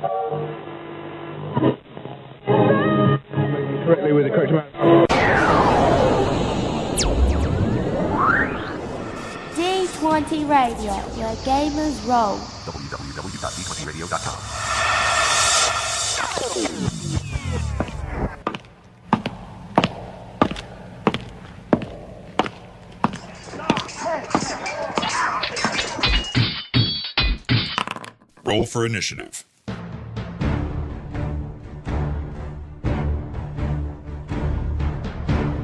Correctly with the correct amount. D20 Radio, where gamers roll. www.d20radio.com. Roll for initiative.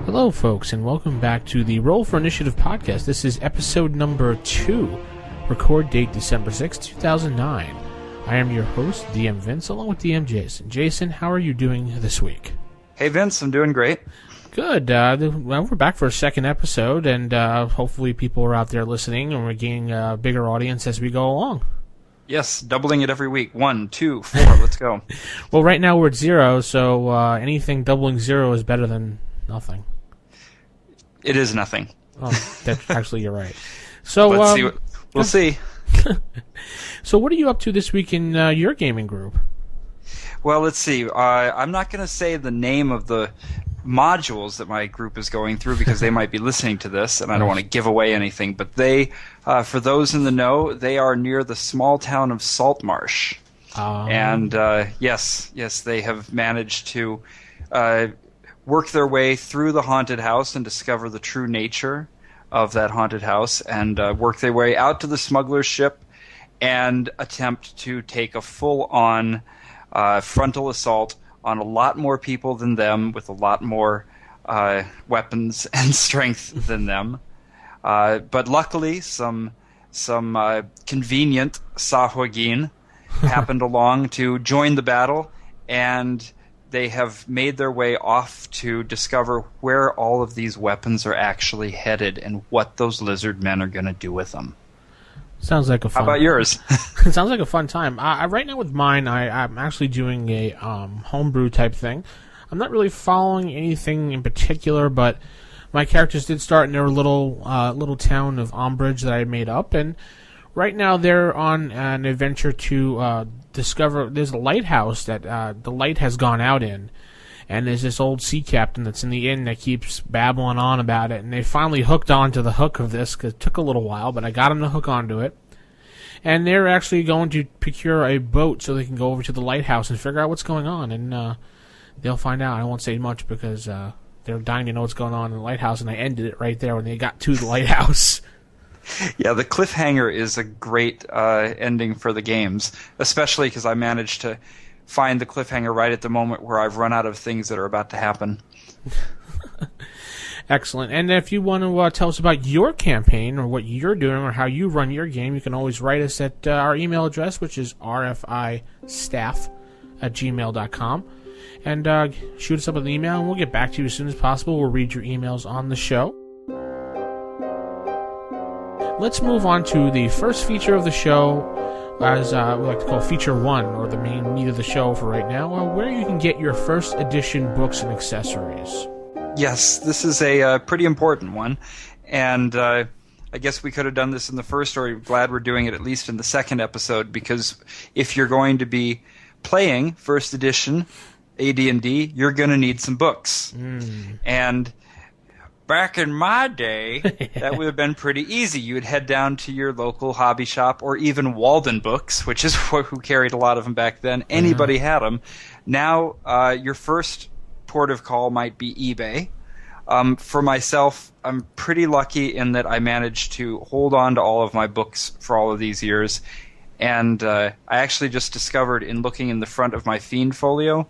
Hello, folks, and welcome back to the Roll for Initiative podcast. This is episode number 2, record date December 6, 2009. I am your host, DM Vince, along with DM Jason. Jason, how are you doing this week? Hey, Vince, I'm doing great. Good. Well, we're back for a second episode, and hopefully people are out there listening, and we're gaining a bigger audience as we go along. Yes, doubling it every week. 1, 2, 4, let's go. Well, right now we're at 0, so anything doubling 0 is better than nothing. It is nothing. Oh, that's actually, you're right. So Let's see. We'll see. So what are you up to this week in your gaming group? Well, let's see. I'm not going to say the name of the modules that my group is going through because they might be listening to this, and I don't want to give away anything. But they, for those in the know, they are near the small town of Saltmarsh. And yes, they have managed to work their way through the haunted house and discover the true nature of that haunted house, and work their way out to the smuggler's ship and attempt to take a full-on frontal assault on a lot more people than them with a lot more weapons and strength than them. But luckily, some convenient Sahwagin happened along to join the battle, and they have made their way off to discover where all of these weapons are actually headed and what those lizard men are going to do with them. Sounds like a fun. How about yours? It sounds like a fun time. Right now with mine, I'm actually doing a homebrew type thing. I'm not really following anything in particular, but my characters did start in their little town of Ombridge that I had made up, and right now they're on an adventure to discover there's a lighthouse that the light has gone out in, and there's this old sea captain that's in the inn that keeps babbling on about it, and they finally hooked onto the hook of this, because it took a little while, but I got them to hook onto it, and they're actually going to procure a boat so they can go over to the lighthouse and figure out what's going on, and they'll find out. I won't say much because they're dying to know what's going on in the lighthouse, and I ended it right there when they got to the lighthouse. Yeah, the cliffhanger is a great ending for the games, especially because I managed to find the cliffhanger right at the moment where I've run out of things that are about to happen. Excellent. And if you want to tell us about your campaign or what you're doing or how you run your game, you can always write us at our email address, which is rfistaff@gmail.com. And shoot us up an email, and we'll get back to you as soon as possible. We'll read your emails on the show. Let's move on to the first feature of the show, as we like to call Feature 1, or the main meat of the show for right now, where you can get your first edition books and accessories. Yes, this is a pretty important one, and I guess we could have done this in the first, or I'm glad we're doing it at least in the second episode, because if you're going to be playing first edition AD&D, you're going to need some books. And back in my day, that would have been pretty easy. You would head down to your local hobby shop, or even Walden Books, which is who carried a lot of them back then. Anybody had them. Now, your first port of call might be eBay. For myself, I'm pretty lucky in that I managed to hold on to all of my books for all of these years. And I actually just discovered in looking in the front of my Fiend folio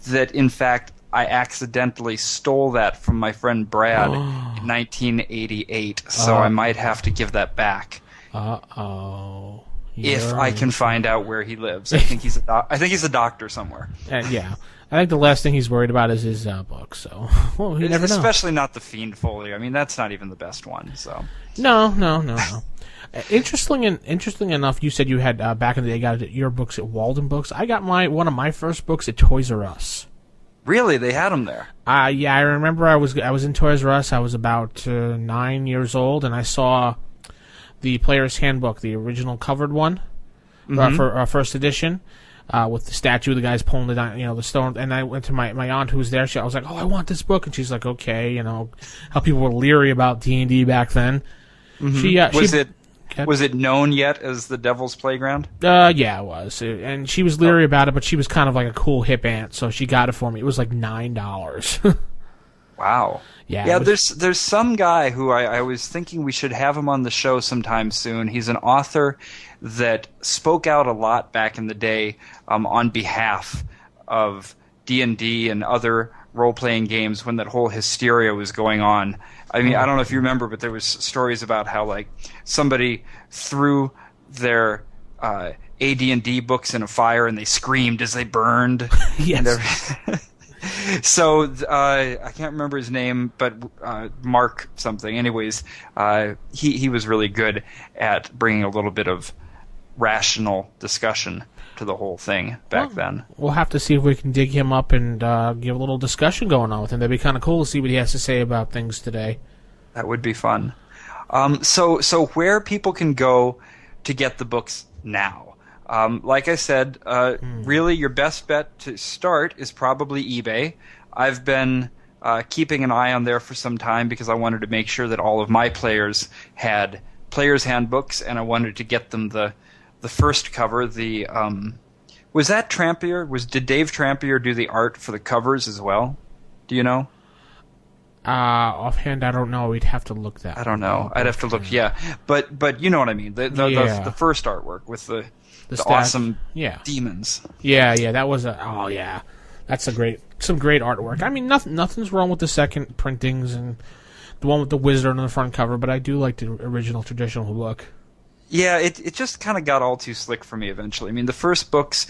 that, in fact, I accidentally stole that from my friend Brad in 1988, so I might have to give that back. Uh-oh. If I can find out where he lives. I think he's a doctor somewhere. Yeah. I think the last thing he's worried about is his book, so well, you never know. Especially not the Fiend folio. I mean, that's not even the best one, so. No. Interesting enough, you said you had, back in the day, got your books at Walden Books. I got one of my first books at Toys R Us. Really? They had them there? Yeah, I remember I was in Toys R Us. I was about 9 years old, and I saw the Player's Handbook, the original covered one, for first edition. with the statue of the guys pulling the stone. And I went to my aunt who was there. I was like, "Oh, I want this book," and she's like, "Okay," how people were leery about D&D back then. Was it known yet as the Devil's Playground? Yeah, it was, and she was leery about it, but she was kind of like a cool hip aunt, so she got it for me. It was like $9. Wow. Yeah. There's some guy who I was thinking we should have him on the show sometime soon. He's an author that spoke out a lot back in the day on behalf of D&D and other role-playing games when that whole hysteria was going on. I mean, I don't know if you remember, but there was stories about how like somebody threw their AD&D books in a fire and they screamed as they burned. Yes. So I can't remember his name, but Mark something. Anyways, he was really good at bringing a little bit of rational discussion to the whole thing back then. We'll have to see if we can dig him up and get a little discussion going on with him. That'd be kind of cool to see what he has to say about things today. That would be fun. So where people can go to get the books now? Like I said, really your best bet to start is probably eBay. I've been keeping an eye on there for some time because I wanted to make sure that all of my players had players' handbooks, and I wanted to get them the first cover. Was that Trampier? Did Dave Trampier do the art for the covers as well? Do you know? Offhand, I don't know. We'd have to look that. I don't know. I'd have to look. Yeah, but you know what I mean. The first artwork with the awesome demons. Yeah, that was that's some great artwork. I mean, nothing's wrong with the second printings and the one with the wizard on the front cover, but I do like the original traditional look. Yeah, it just kind of got all too slick for me eventually. I mean, the first books,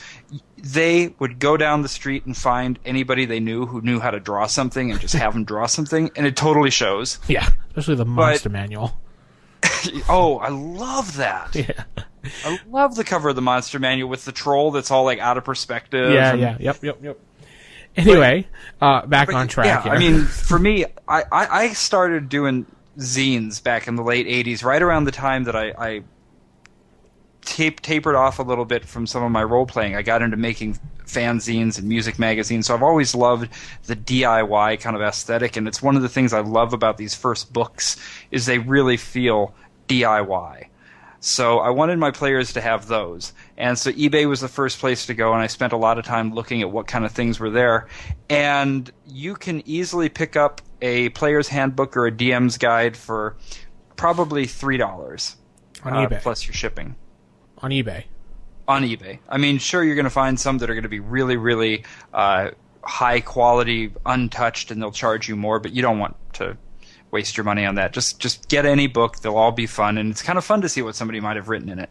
they would go down the street and find anybody they knew who knew how to draw something and just have them draw something, and it totally shows. Yeah, especially the monster manual. Oh, I love that. Yeah. I love the cover of the monster manual with the troll that's all like out of perspective. Yeah. Yep. Anyway, back on track. Yeah, here. I mean, for me, I started doing zines back in the late 80s, right around the time that I tapered off a little bit from some of my role-playing. I got into making fanzines and music magazines, so I've always loved the DIY kind of aesthetic, and it's one of the things I love about these first books is they really feel DIY. So I wanted my players to have those. And so eBay was the first place to go, and I spent a lot of time looking at what kind of things were there. And you can easily pick up a player's handbook or a DM's guide for probably $3 on eBay. Plus your shipping. On eBay. On eBay. I mean, sure, you're going to find some that are going to be really, really high quality, untouched, and they'll charge you more, but you don't want to waste your money on that. Just get any book. They'll all be fun, and it's kind of fun to see what somebody might have written in it.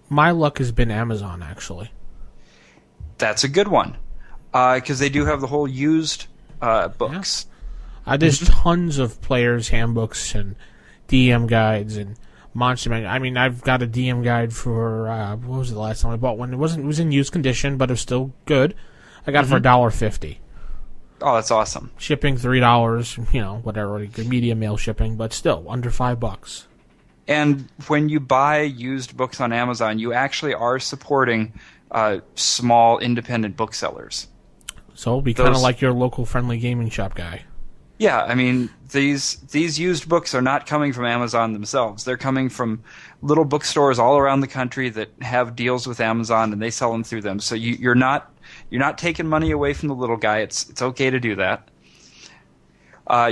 My luck has been Amazon, actually. That's a good one, because they do have the whole used books. Yeah. There's tons of players' handbooks and DM guides and Monster Manual. I mean, I've got a DM guide for what was it the last time I bought one? It was in used condition, but it was still good. I got it for $1.50. Oh, that's awesome. Shipping $3, whatever, medium mail shipping, but still under $5. And when you buy used books on Amazon, you actually are supporting small independent booksellers. So it'll be kind of like your local friendly gaming shop guy. Yeah, I mean, these used books are not coming from Amazon themselves. They're coming from little bookstores all around the country that have deals with Amazon, and they sell them through them. So you're not taking money away from the little guy. It's okay to do that.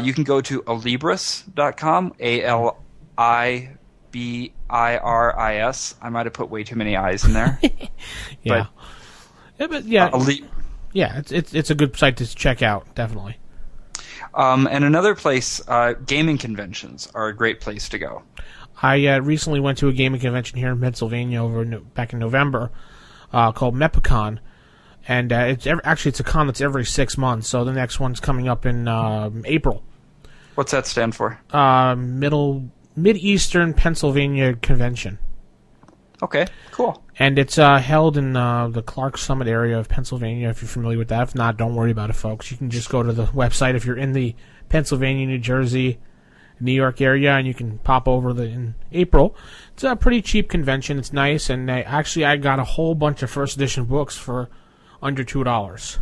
You can go to Alibris.com, ALIBIRIS. I might have put way too many I's in there. Yeah. It's a good site to check out, definitely. And another place, gaming conventions are a great place to go. I recently went to a gaming convention here in Pennsylvania back in November called Mepicon, and it's a con that's every 6 months. So the next one's coming up in April. What's that stand for? Mid-Eastern Pennsylvania Convention. Okay, cool. And it's held in the Clark Summit area of Pennsylvania, if you're familiar with that. If not, don't worry about it, folks. You can just go to the website if you're in the Pennsylvania, New Jersey, New York area, and you can pop over in April. It's a pretty cheap convention. It's nice, and I got a whole bunch of first edition books for under $2.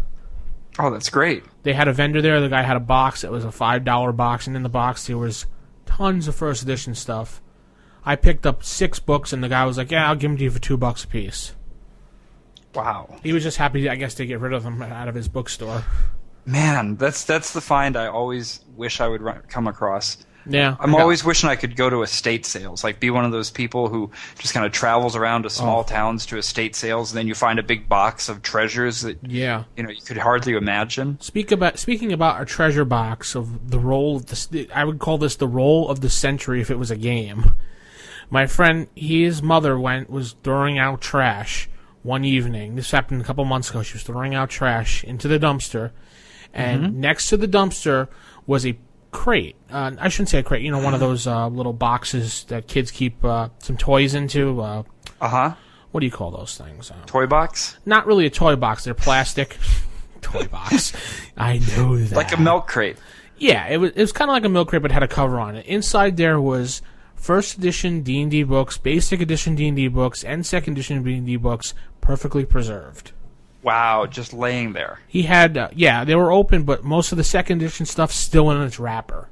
Oh, that's great. They had a vendor there. The guy had a box. It was a $5 box, and in the box there was tons of first edition stuff. I picked up 6 books, and the guy was like, "Yeah, I'll give them to you for $2 a piece." Wow. He was just happy, I guess, to get rid of them out of his bookstore. Man, that's the find I always wish I would come across. Yeah. I'm always wishing I could go to estate sales, like be one of those people who just kind of travels around to small towns to estate sales, and then you find a big box of treasures that you could hardly imagine. Speaking about a treasure box of the roll of I would call this the roll of the century if it was a game. My friend, his mother was throwing out trash one evening. This happened a couple months ago. She was throwing out trash into the dumpster, and next to the dumpster was a crate. I shouldn't say a crate. One of those little boxes that kids keep some toys into. What do you call those things? Toy box? Not really a toy box. They're plastic. Toy box. I know that. Like a milk crate. Yeah, it was kind of like a milk crate, but had a cover on it. Inside there was first edition D&D books, basic edition D&D books, and second edition D&D books, perfectly preserved. Wow, just laying there. He had, they were open, but most of the second edition stuff still in its wrapper.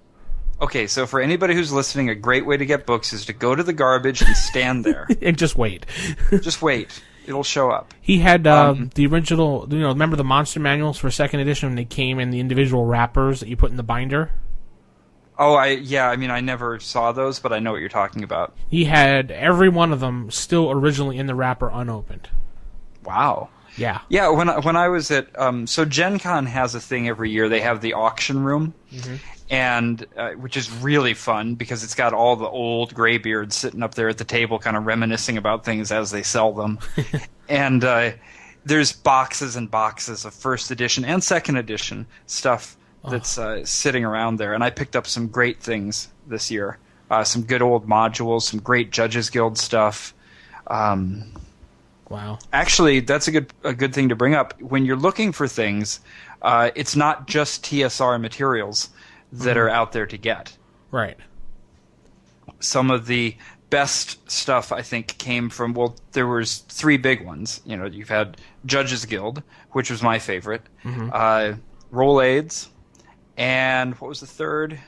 Okay, so for anybody who's listening, a great way to get books is to go to the garbage and stand there. And just wait. Just wait. It'll show up. He had the original, remember the monster manuals for second edition when they came in the individual wrappers that you put in the binder? Oh, I never saw those, but I know what you're talking about. He had every one of them still originally in the wrapper unopened. Wow. Yeah. Yeah, when I was at so Gen Con has a thing every year. They have the auction room, and which is really fun because it's got all the old graybeards sitting up there at the table, kind of reminiscing about things as they sell them. And there's boxes and boxes of first edition and second edition stuff that's sitting around there. And I picked up some great things this year. Some good old modules, some great Judges Guild stuff. Wow. Actually, that's a good thing to bring up. When you're looking for things, it's not just TSR materials that are out there to get. Right. Some of the best stuff, I think, came from, there was 3 big ones. You've had Judges Guild, which was my favorite, Roll Aids, and what was the third?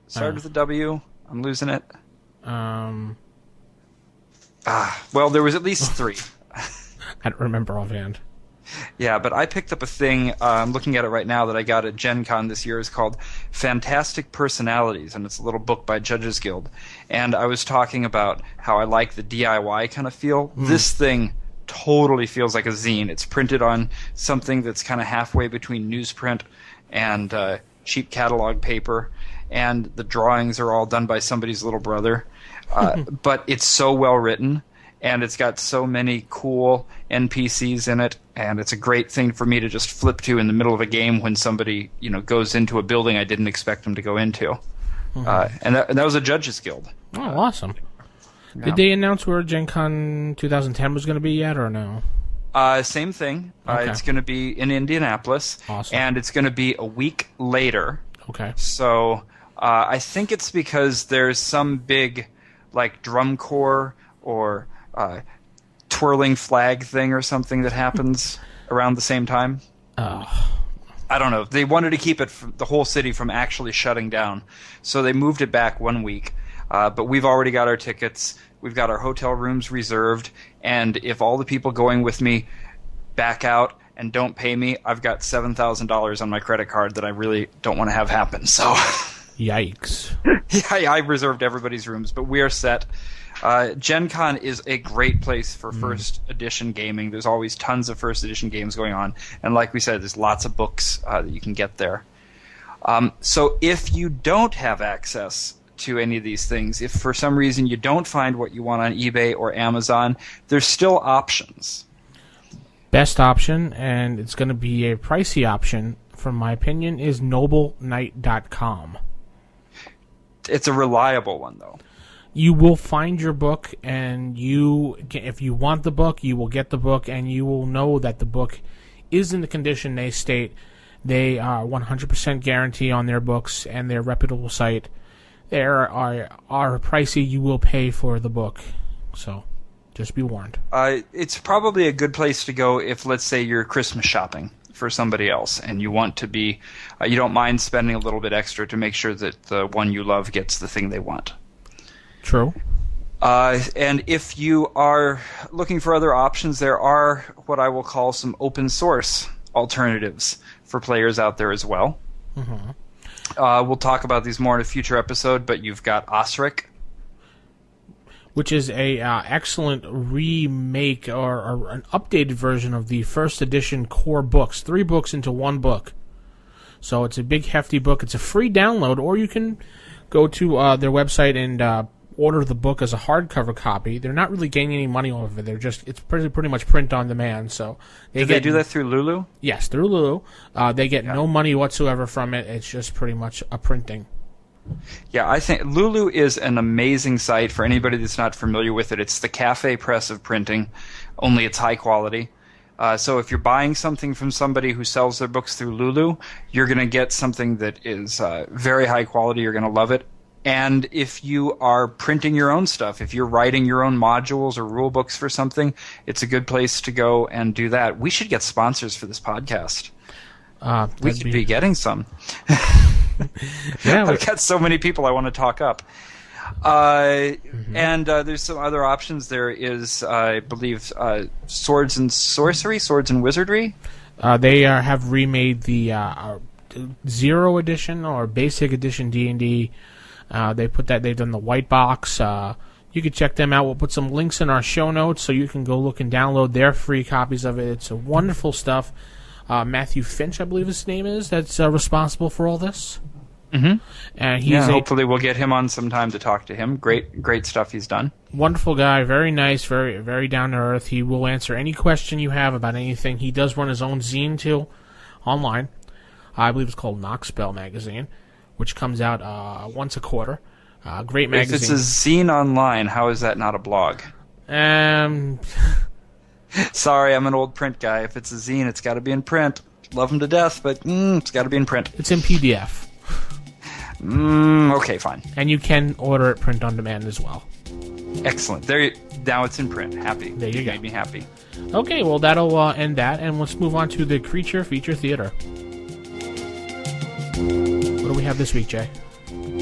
Started with a W. I'm losing it. There was at least 3. I don't remember offhand. Yeah, but I picked up a thing, I'm looking at it right now, that I got at Gen Con this year. It's called Fantastic Personalities, and it's a little book by Judges Guild. And I was talking about how I like the DIY kind of feel. This thing totally feels like a zine. It's printed on something that's kind of halfway between newsprint and cheap catalog paper, and the drawings are all done by somebody's little brother. But it's so well written, and it's got so many cool NPCs in it, and it's a great thing for me to just flip to in the middle of a game when somebody goes into a building I didn't expect them to go into. And that was a Judges Guild. Oh, awesome. Yeah. Did they announce where Gen Con 2010 was going to be yet, or no? Same thing. Okay. It's going to be in Indianapolis, and it's going to be a week later. Okay. So I think it's because there's some big drum corps or twirling flag thing or something that happens around the same time. I don't know. They wanted to keep it the whole city from actually shutting down, so they moved it back 1 week. But we've already got our tickets. We've got our hotel rooms reserved, and if all the people going with me back out and don't pay me, I've got $7,000 on my credit card that I really don't want to have happen. So, yikes! Yeah, I reserved everybody's rooms, but we are set. Gen Con is a great place for first edition gaming. There's always tons of first edition games going on, and like we said, there's lots of books that you can get there. So if you don't have access to any of these things, if for some reason you don't find what you want on eBay or Amazon, there's still options. Best option, and it's going to be a pricey option, from my opinion, is NobleKnight.com. It's a reliable one, though. You will find your book, and if you want the book, you will get the book, and you will know that the book is in the condition they state, They are 100% guarantee on their books and their reputable site. They are pricey. You will pay for the book. So just be warned. It's probably a good place to go if, let's say, you're Christmas shopping for somebody else and you want to be, you don't mind spending a little bit extra to make sure that the one you love gets the thing they want. True. And if you are looking for other options, there are what I will call some open source alternatives for players out there as well. Mm-hmm. We'll talk about these more in a future episode, but you've got Osric, which is a excellent remake or an updated version of the first edition core books. 3 books into 1 book. So it's a big, hefty book. It's a free download, or you can go to their website and order the book as a hardcover copy. They're not really getting any money off of it. It's pretty much print on demand. So they do that through Lulu? Yes, through Lulu. They get no money whatsoever from it. It's just pretty much a printing. Yeah, I think Lulu is an amazing site for anybody that's not familiar with it. It's the cafe press of printing, only it's high quality. So if you're buying something from somebody who sells their books through Lulu, you're going to get something that is very high quality. You're going to love it. And if you are printing your own stuff, if you're writing your own modules or rule books for something, it's a good place to go and do that. We should get sponsors for this podcast. We could be getting some. Yeah, I've got so many people I want to talk up. And there's some other options. There is, I believe, Swords and Sorcery, Swords and Wizardry. They have remade the Zero Edition or Basic Edition D&D. They've done the white box. You can check them out. We'll put some links in our show notes so you can go look and download their free copies of it. It's wonderful stuff. Matthew Finch, I believe his name is, that's responsible for all this. Mm-hmm. And hopefully we'll get him on sometime to talk to him. Great stuff he's done. Wonderful guy, very nice, very very down to earth. He will answer any question you have about anything. He does run his own zine too, online. I believe it's called Knoxbell Magazine, which comes out once a quarter. Great magazine. If it's a zine online, how is that not a blog? Sorry, I'm an old print guy. If it's a zine, it's got to be in print. Love them to death, but it's got to be in print. It's in PDF. Okay, fine. And you can order it print on demand as well. Excellent. Now it's in print. Happy. There you go. Made me happy. Okay, well, that'll end that, and let's move on to the Creature Feature Theater. What do we have this week, Jay?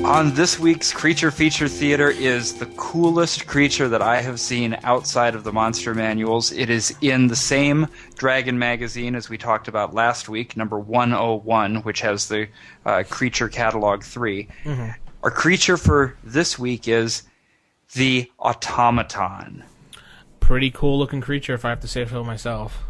On this week's Creature Feature Theater is the coolest creature that I have seen outside of the monster manuals. It is in the same Dragon magazine as we talked about last week, number 101, which has the Creature Catalog 3. Mm-hmm. Our creature for this week is the Automaton. Pretty cool looking creature, if I have to say so myself.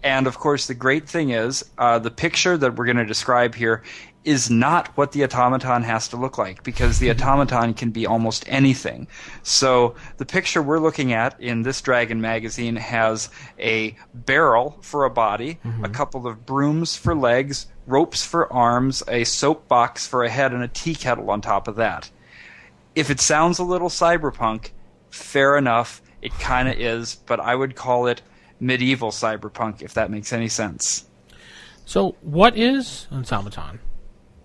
And, of course, the great thing is the picture that we're going to describe here is not what the automaton has to look like, because the automaton can be almost anything. So the picture we're looking at in this Dragon magazine has a barrel for a body, a couple of brooms for legs, ropes for arms, a soapbox for a head, and a tea kettle on top of that. If it sounds a little cyberpunk, fair enough, it kind of is, but I would call it medieval cyberpunk, if that makes any sense. So what is an automaton?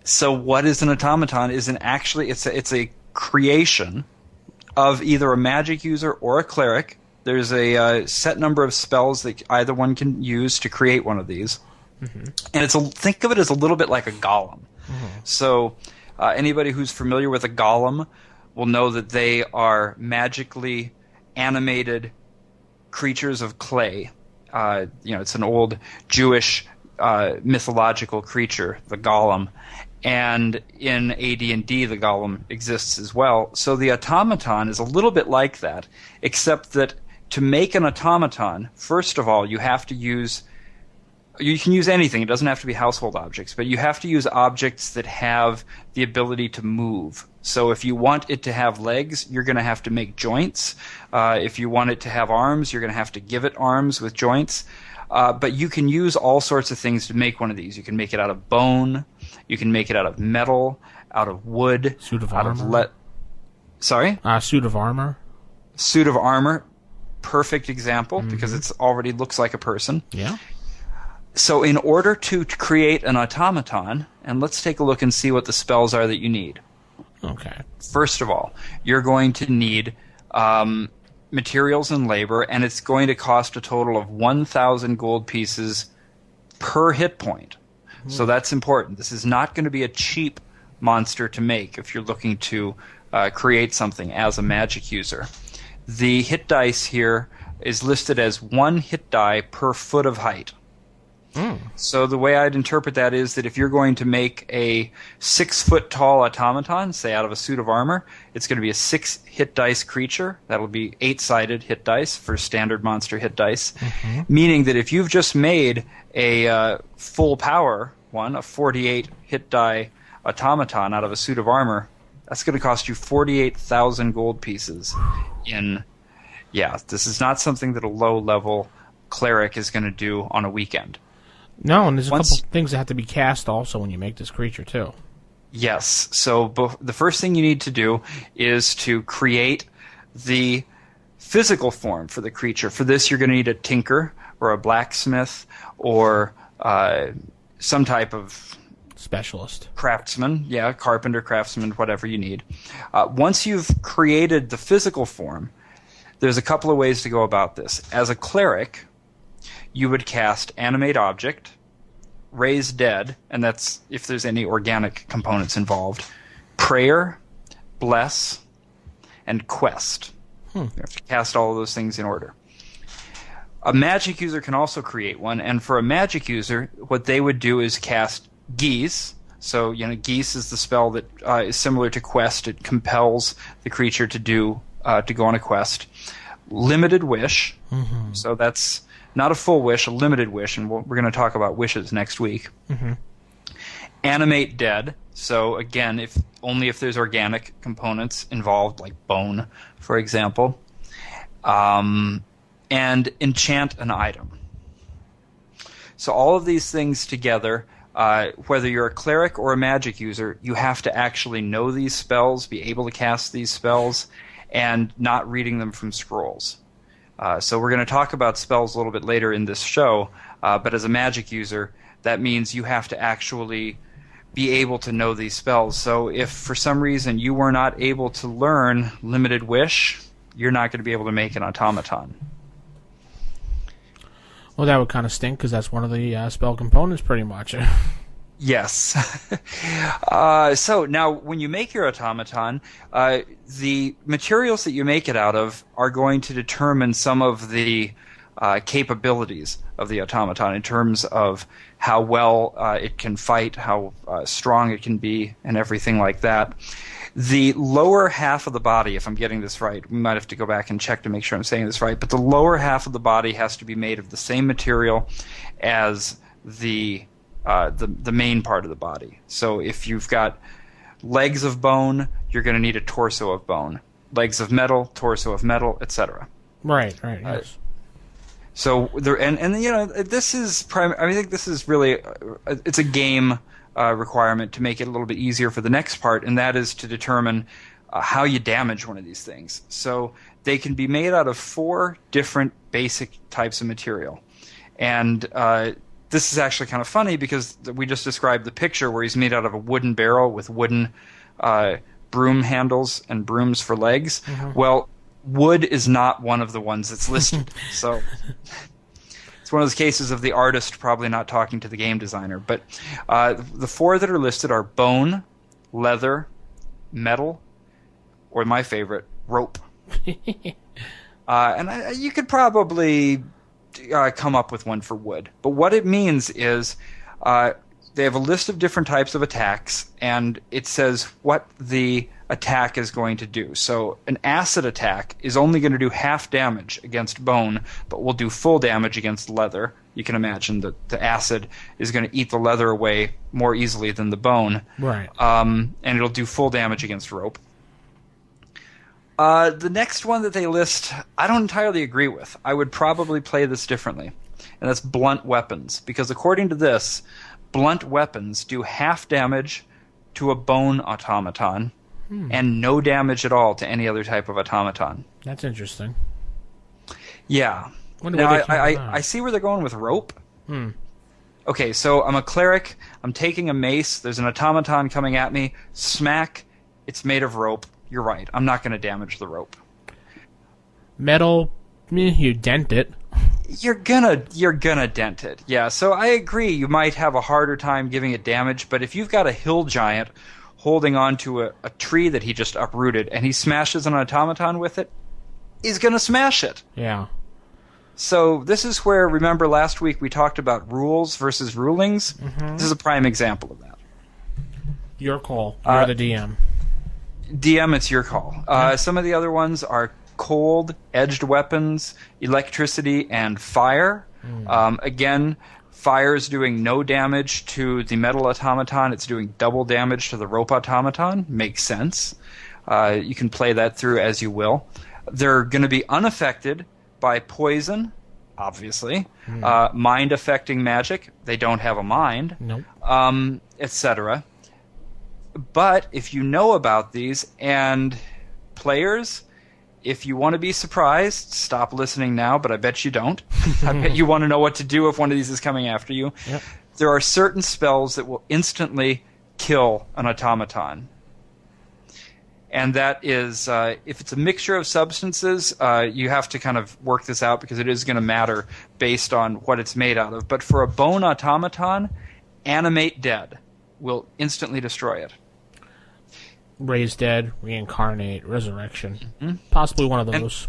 So what is an automaton is it's a creation of either a magic user or a cleric. There's a set number of spells that either one can use to create one of these. Mm-hmm. And think of it as a little bit like a golem. Mm-hmm. So anybody who's familiar with a golem will know that they are magically animated creatures of clay. It's an old Jewish mythological creature, the golem. And in AD&D, the golem exists as well. So the automaton is a little bit like that, except that to make an automaton, first of all, you can use anything. It doesn't have to be household objects, but you have to use objects that have the ability to move. So if you want it to have legs, you're going to have to make joints. If you want it to have arms, you're going to have to give it arms with joints. But you can use all sorts of things to make one of these. You can make it out of bone. You can make it out of metal, out of wood, suit of out armor. Sorry? Suit of armor. Suit of armor. Perfect example, because it already looks like a person. Yeah. So in order to create an automaton, and let's take a look and see what the spells are that you need. Okay. First of all, you're going to need materials and labor, and it's going to cost a total of 1,000 gold pieces per hit point. So that's important. This is not going to be a cheap monster to make if you're looking to create something as a magic user. The hit dice here is listed as 1 hit die per foot of height. So the way I'd interpret that is that if you're going to make a 6-foot tall automaton, say out of a suit of armor, it's going to be a 6 hit dice creature. That'll be 8-sided hit dice for standard monster hit dice. Meaning that if you've just made a full power one, a 48 hit die automaton out of a suit of armor, that's going to cost you 48,000 gold pieces. This is not something that a low-level cleric is going to do on a weekend. No, and there's a couple things that have to be cast also when you make this creature, too. Yes. So the first thing you need to do is to create the physical form for the creature. For this, you're going to need a tinker or a blacksmith or some type of specialist. Craftsman. Yeah, carpenter, craftsman, whatever you need. Once you've created the physical form, there's a couple of ways to go about this. As a cleric, you would cast Animate Object, Raise Dead, and that's if there's any organic components involved, Prayer, Bless, and Quest. You have to cast all of those things in order. A magic user can also create one, and for a magic user, what they would do is cast Geese. So, Geese is the spell that is similar to Quest. It compels the creature to go on a quest. Limited Wish. So that's not a full wish, a limited wish, and we're going to talk about wishes next week. Animate Dead. So again, if there's organic components involved, like bone, for example. And enchant an item. So all of these things together, whether you're a cleric or a magic user, you have to actually know these spells, be able to cast these spells, and not reading them from scrolls. So we're going to talk about spells a little bit later in this show, but as a magic user, that means you have to actually be able to know these spells. So if for some reason you were not able to learn Limited Wish, you're not going to be able to make an automaton. Well, that would kind of stink because that's one of the spell components pretty much. Yes. So now when you make your automaton, the materials that you make it out of are going to determine some of the capabilities of the automaton in terms of how well it can fight, how strong it can be, and everything like that. The lower half of the body, if I'm getting this right, we might have to go back and check to make sure I'm saying this right, but the lower half of the body has to be made of the same material as the main part of the body. So if you've got legs of bone, you're going to need a torso of bone. Legs of metal, torso of metal, etc. Right, yes. So there, this is I think this is really it's a game requirement to make it a little bit easier for the next part, and that is to determine how you damage one of these things. So they can be made out of 4 different basic types of material, and this is actually kind of funny because we just described the picture where he's made out of a wooden barrel with wooden broom handles and brooms for legs. Well, wood is not one of the ones that's listed. So it's one of those cases of the artist probably not talking to the game designer. But the 4 that are listed are bone, leather, metal, or my favorite, rope. And you could probably come up with one for wood. But what it means is they have a list of different types of attacks, and it says what the attack is going to do. So an acid attack is only going to do half damage against bone, but will do full damage against leather. You can imagine that the acid is going to eat the leather away more easily than the bone. Right. And it'll do full damage against rope. The next one that they list, I don't entirely agree with. I would probably play this differently, and that's blunt weapons. Because according to this, blunt weapons do half damage to a bone automaton and no damage at all to any other type of automaton. That's interesting. Yeah. Now, I see where they're going with rope. okay, so I'm a cleric, I'm taking a mace, there's an automaton coming at me, smack, it's made of rope. You're right, I'm not going to damage the rope. Metal, you dent it. You're gonna dent it. Yeah, so I agree you might have a harder time giving it damage, but if you've got a hill giant holding on to a tree that he just uprooted and he smashes an automaton with it, he's gonna smash it. Yeah. So this is where, remember last week we talked about rules versus rulings? Mm-hmm. This is a prime example of that. Your call. You're the DM. DM, it's your call. Some of the other ones are cold, edged weapons, electricity, and fire. Again, fire is doing no damage to the metal automaton. It's doing double damage to the rope automaton. Makes sense. You can play that through as you will. They're going to be unaffected by poison, obviously. Mind-affecting magic. They don't have a mind. Nope. Etc. But if you know about these, and players, if you want to be surprised, stop listening now, but I bet you don't. I bet you want to know what to do if one of these is coming after you. Yep. There are certain spells that will instantly kill an automaton. And that is, if it's a mixture of substances, you have to kind of work this out because it is going to matter based on what it's made out of. But for a bone automaton, animate dead will instantly destroy it. Raise dead, reincarnate, resurrection. Mm-hmm. Possibly one of those.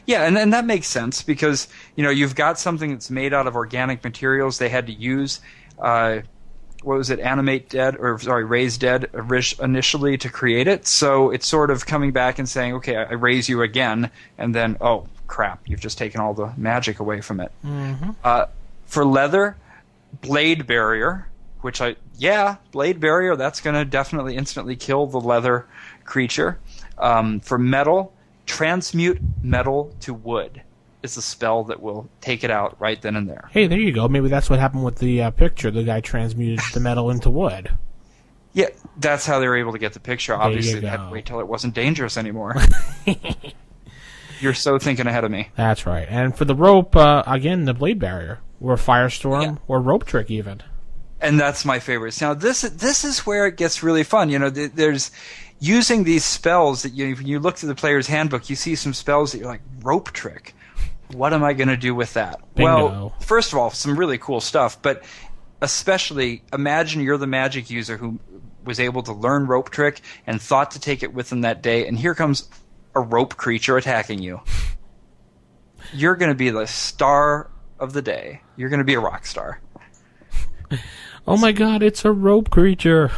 And that makes sense because, you've got something that's made out of organic materials. They had to use, animate dead, raise dead initially to create it. So it's sort of coming back and saying, okay, I raise you again, and then, oh, crap, you've just taken all the magic away from it. Mm-hmm. For leather, blade barrier, blade barrier, that's going to definitely instantly kill the leather creature. For metal, transmute metal to wood is a spell that will take it out right then and there. Hey, there you go. Maybe that's what happened with the picture. The guy transmuted the metal into wood. Yeah, that's how they were able to get the picture. Obviously, they had to wait till it wasn't dangerous anymore. You're so thinking ahead of me. That's right. And for the rope, again, the blade barrier, or firestorm, or rope trick even. And that's my favorites. Now, this is where it gets really fun. There's using these spells that when you look through the player's handbook, you see some spells that you're like, rope trick. What am I going to do with that? Bingo. Well, first of all, some really cool stuff, but especially imagine you're the magic user who was able to learn rope trick and thought to take it with them that day, and here comes a rope creature attacking you. You're going to be the star of the day. You're going to be a rock star. Oh my God, it's a rope creature.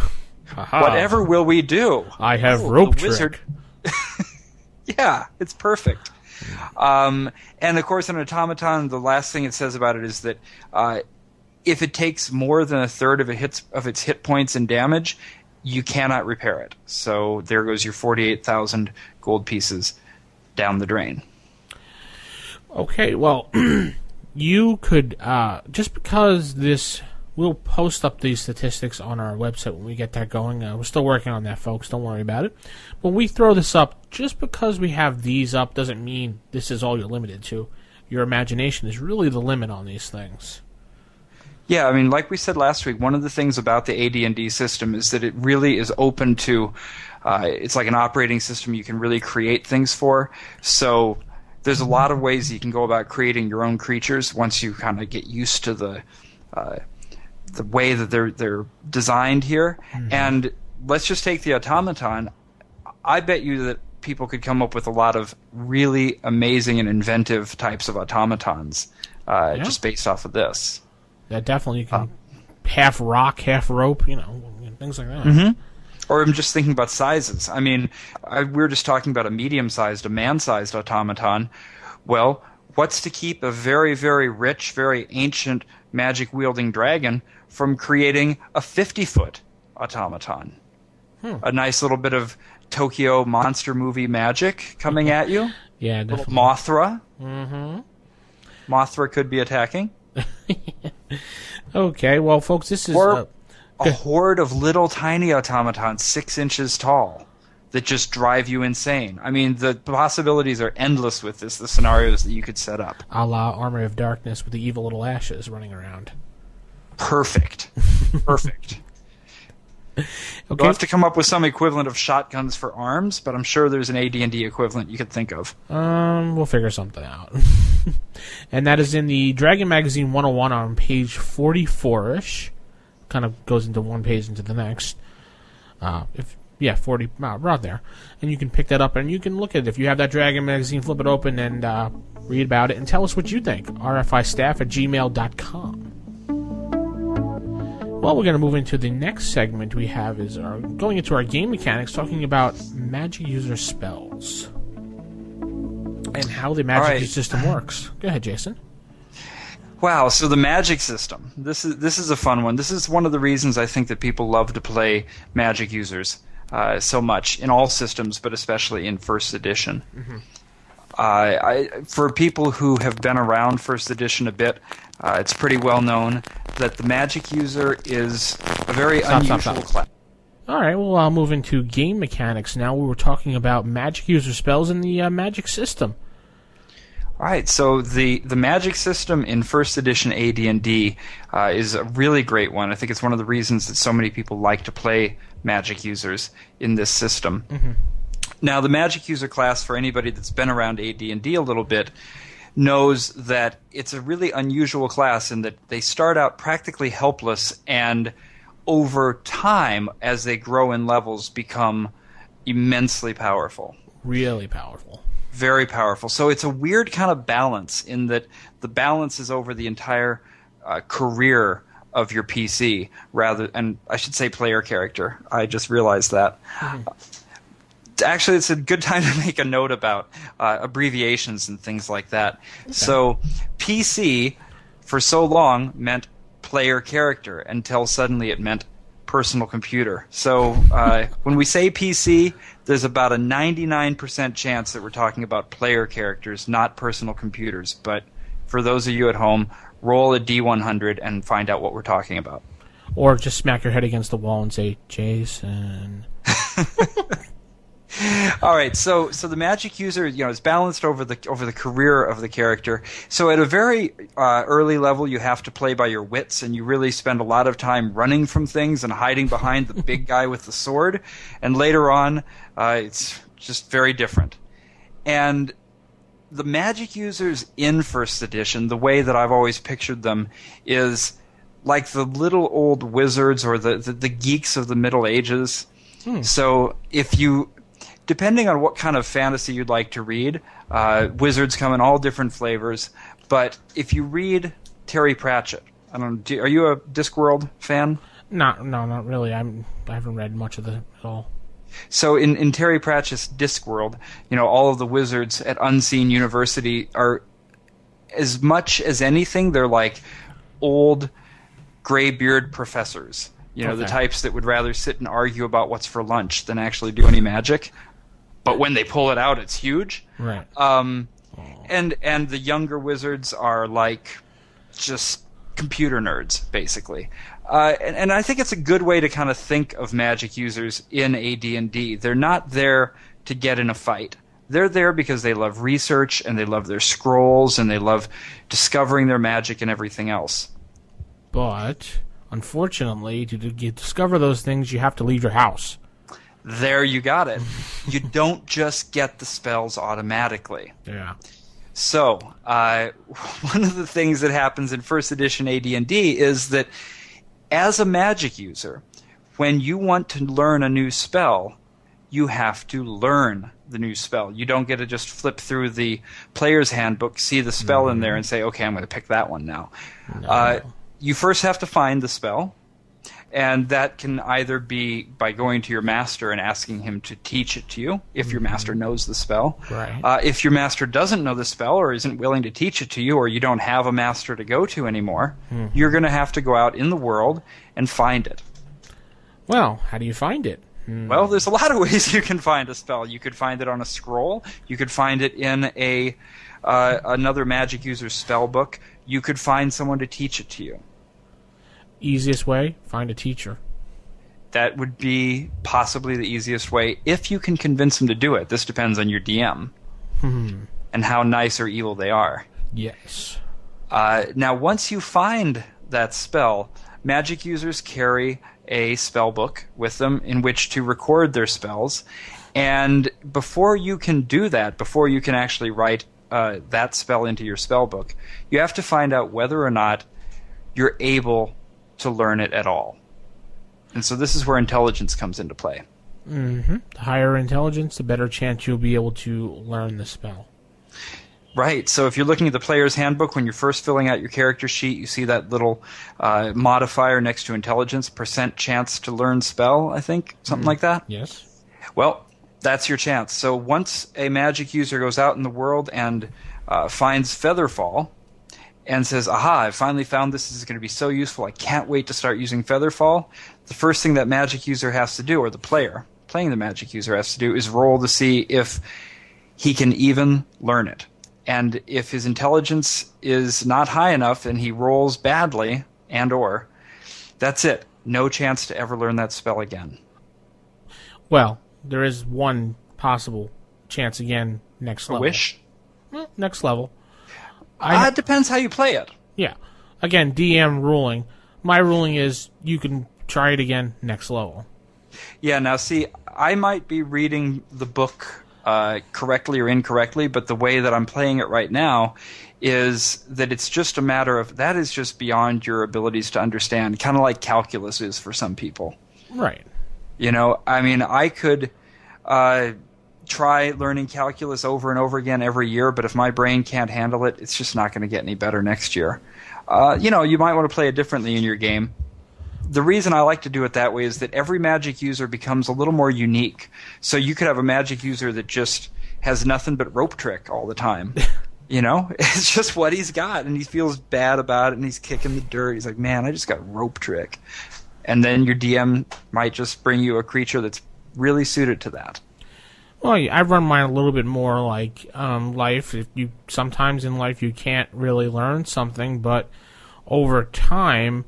Whatever will we do? I have rope trick. Wizard. Yeah, it's perfect. And of course, an automaton, the last thing it says about it is that if it takes more than a third of its hit points and damage, you cannot repair it. So there goes your 48,000 gold pieces down the drain. Okay, well, you could, just because this... We'll post up these statistics on our website when we get that going. We're still working on that, folks. Don't worry about it. But we throw this up just because we have these up doesn't mean this is all you're limited to. Your imagination is really the limit on these things. Yeah, I mean, like we said last week, one of the things about the AD&D system is that it really is open to, it's like an operating system you can really create things for. So there's a lot of ways you can go about creating your own creatures once you kind of get used to the way that they're designed here. Mm-hmm. And let's just take the automaton. I bet you that people could come up with a lot of really amazing and inventive types of automatons just based off of this. Yeah, definitely. You can half rock, half rope, things like that. Mm-hmm. Or I'm just thinking about sizes. I mean, we were just talking about a medium-sized, a man-sized automaton. Well, what's to keep a very, very rich, very ancient magic-wielding dragon from creating a 50-foot automaton? A nice little bit of Tokyo monster movie magic coming at you. Yeah, definitely. Mothra. Mm-hmm. Mothra could be attacking. Okay, well, folks, this is... Or a horde of little tiny automatons 6 inches tall that just drive you insane. I mean, the possibilities are endless with this, the scenarios that you could set up. A la Armory of Darkness with the evil little ashes running around. perfect. Perfect. Okay. You'll have to come up with some equivalent of shotguns for arms, but I'm sure there's an AD&D equivalent you could think of. We'll figure something out. And that is in the Dragon Magazine 101 on page 44-ish. Kind of goes into one page into the next. 40, around there. And you can pick that up and you can look at it. If you have that Dragon Magazine, flip it open and read about it and tell us what you think. rfistaff@gmail.com. Well, we're going to move into the next segment we have is going into our game mechanics, talking about magic user spells and how the magic system works. Go ahead, Jason. Wow, so the magic system. This is a fun one. This is one of the reasons I think that people love to play magic users so much in all systems, but especially in First Edition. For people who have been around First Edition a bit, it's pretty well known that the magic user is a very unusual class. All right, well, I'll move into game mechanics now. We were talking about magic user spells in the magic system. All right, so the magic system in First Edition AD&D is a really great one. I think it's one of the reasons that so many people like to play magic users in this system. Now, the magic user class, for anybody that's been around AD&D a little bit, knows that it's a really unusual class in that they start out practically helpless and over time, as they grow in levels, become immensely powerful. Really powerful. Very powerful. So it's a weird kind of balance in that the balance is over the entire career of your PC, and I should say player character. I just realized that. Actually, it's a good time to make a note about abbreviations and things like that. Okay. So PC, for so long, meant player character until suddenly it meant personal computer. So when we say PC, there's about a 99% chance that we're talking about player characters, not personal computers. But for those of you at home, roll a D100 and find out what we're talking about. Or just smack your head against the wall and say, Jason. All right, so the magic user, is balanced over the career of the character. So at a very early level, you have to play by your wits, and you really spend a lot of time running from things and hiding behind the big guy with the sword. And later on, it's just very different. And the magic users in First Edition, the way that I've always pictured them, is like the little old wizards or the geeks of the Middle Ages. So if you... Depending on what kind of fantasy you'd like to read, wizards come in all different flavors. But if you read Terry Pratchett, are you a Discworld fan? No, not really. I haven't read much of it at all. So in Terry Pratchett's Discworld, all of the wizards at Unseen University are, as much as anything, they're like old gray-beard professors. The types that would rather sit and argue about what's for lunch than actually do any magic. But when they pull it out, it's huge. Right. And the younger wizards are like just computer nerds, basically. And I think it's a good way to kind of think of magic users in AD&D. They're not there to get in a fight. They're there because they love research and they love their scrolls and they love discovering their magic and everything else. But unfortunately, to discover those things, you have to leave your house. There you got it. You don't just get the spells automatically. Yeah. So, one of the things that happens in First Edition AD&D is that as a magic user, when you want to learn a new spell, you have to learn the new spell. You don't get to just flip through the player's handbook, see the spell in there, and say, okay, I'm going to pick that one now. No. You first have to find the spell. And that can either be by going to your master and asking him to teach it to you, if your master knows the spell. Right. If your master doesn't know the spell or isn't willing to teach it to you, or you don't have a master to go to anymore, you're going to have to go out in the world and find it. Well, how do you find it? Well, there's a lot of ways you can find a spell. You could find it on a scroll. You could find it in another magic user's spell book. You could find someone to teach it to you. Easiest way, find a teacher. That would be possibly the easiest way if you can convince them to do it. This depends on your DM and how nice or evil they are. Yes. Now, once you find that spell, magic users carry a spell book with them in which to record their spells. And before you can do that, before you can actually write that spell into your spell book, you have to find out whether or not you're able to learn it at all. And so this is where intelligence comes into play. Mm-hmm. The higher intelligence, the better chance you'll be able to learn the spell. Right. So if you're looking at the player's handbook, when you're first filling out your character sheet, you see that little modifier next to intelligence, % chance to learn spell, I think, something like that. Yes. Well, that's your chance. So once a magic user goes out in the world and finds Featherfall and says, aha, I finally found this is going to be so useful, I can't wait to start using Featherfall, the first thing that magic user has to do, or the player playing the magic user has to do, is roll to see if he can even learn it. And if his intelligence is not high enough and he rolls badly, and/or, that's it. No chance to ever learn that spell again. Well, there is one possible chance again next level. A wish? Well, next level. It depends how you play it. Yeah. Again, DM ruling. My ruling is you can try it again next level. Yeah, now see, I might be reading the book correctly or incorrectly, but the way that I'm playing it right now is that it's just a matter of that is just beyond your abilities to understand, kind of like calculus is for some people. Right. You know, I mean, I could try learning calculus over and over again every year, but if my brain can't handle it, it's just not going to get any better next year. You know, you might want to play it differently in your game. The reason I like to do it that way is that every magic user becomes a little more unique. So you could have a magic user that just has nothing but rope trick all the time. You know? It's just what he's got, and he feels bad about it, and he's kicking the dirt. He's like, man, I just got rope trick. And then your DM might just bring you a creature that's really suited to that. Well, I run mine a little bit more like life. Sometimes in life you can't really learn something, but over time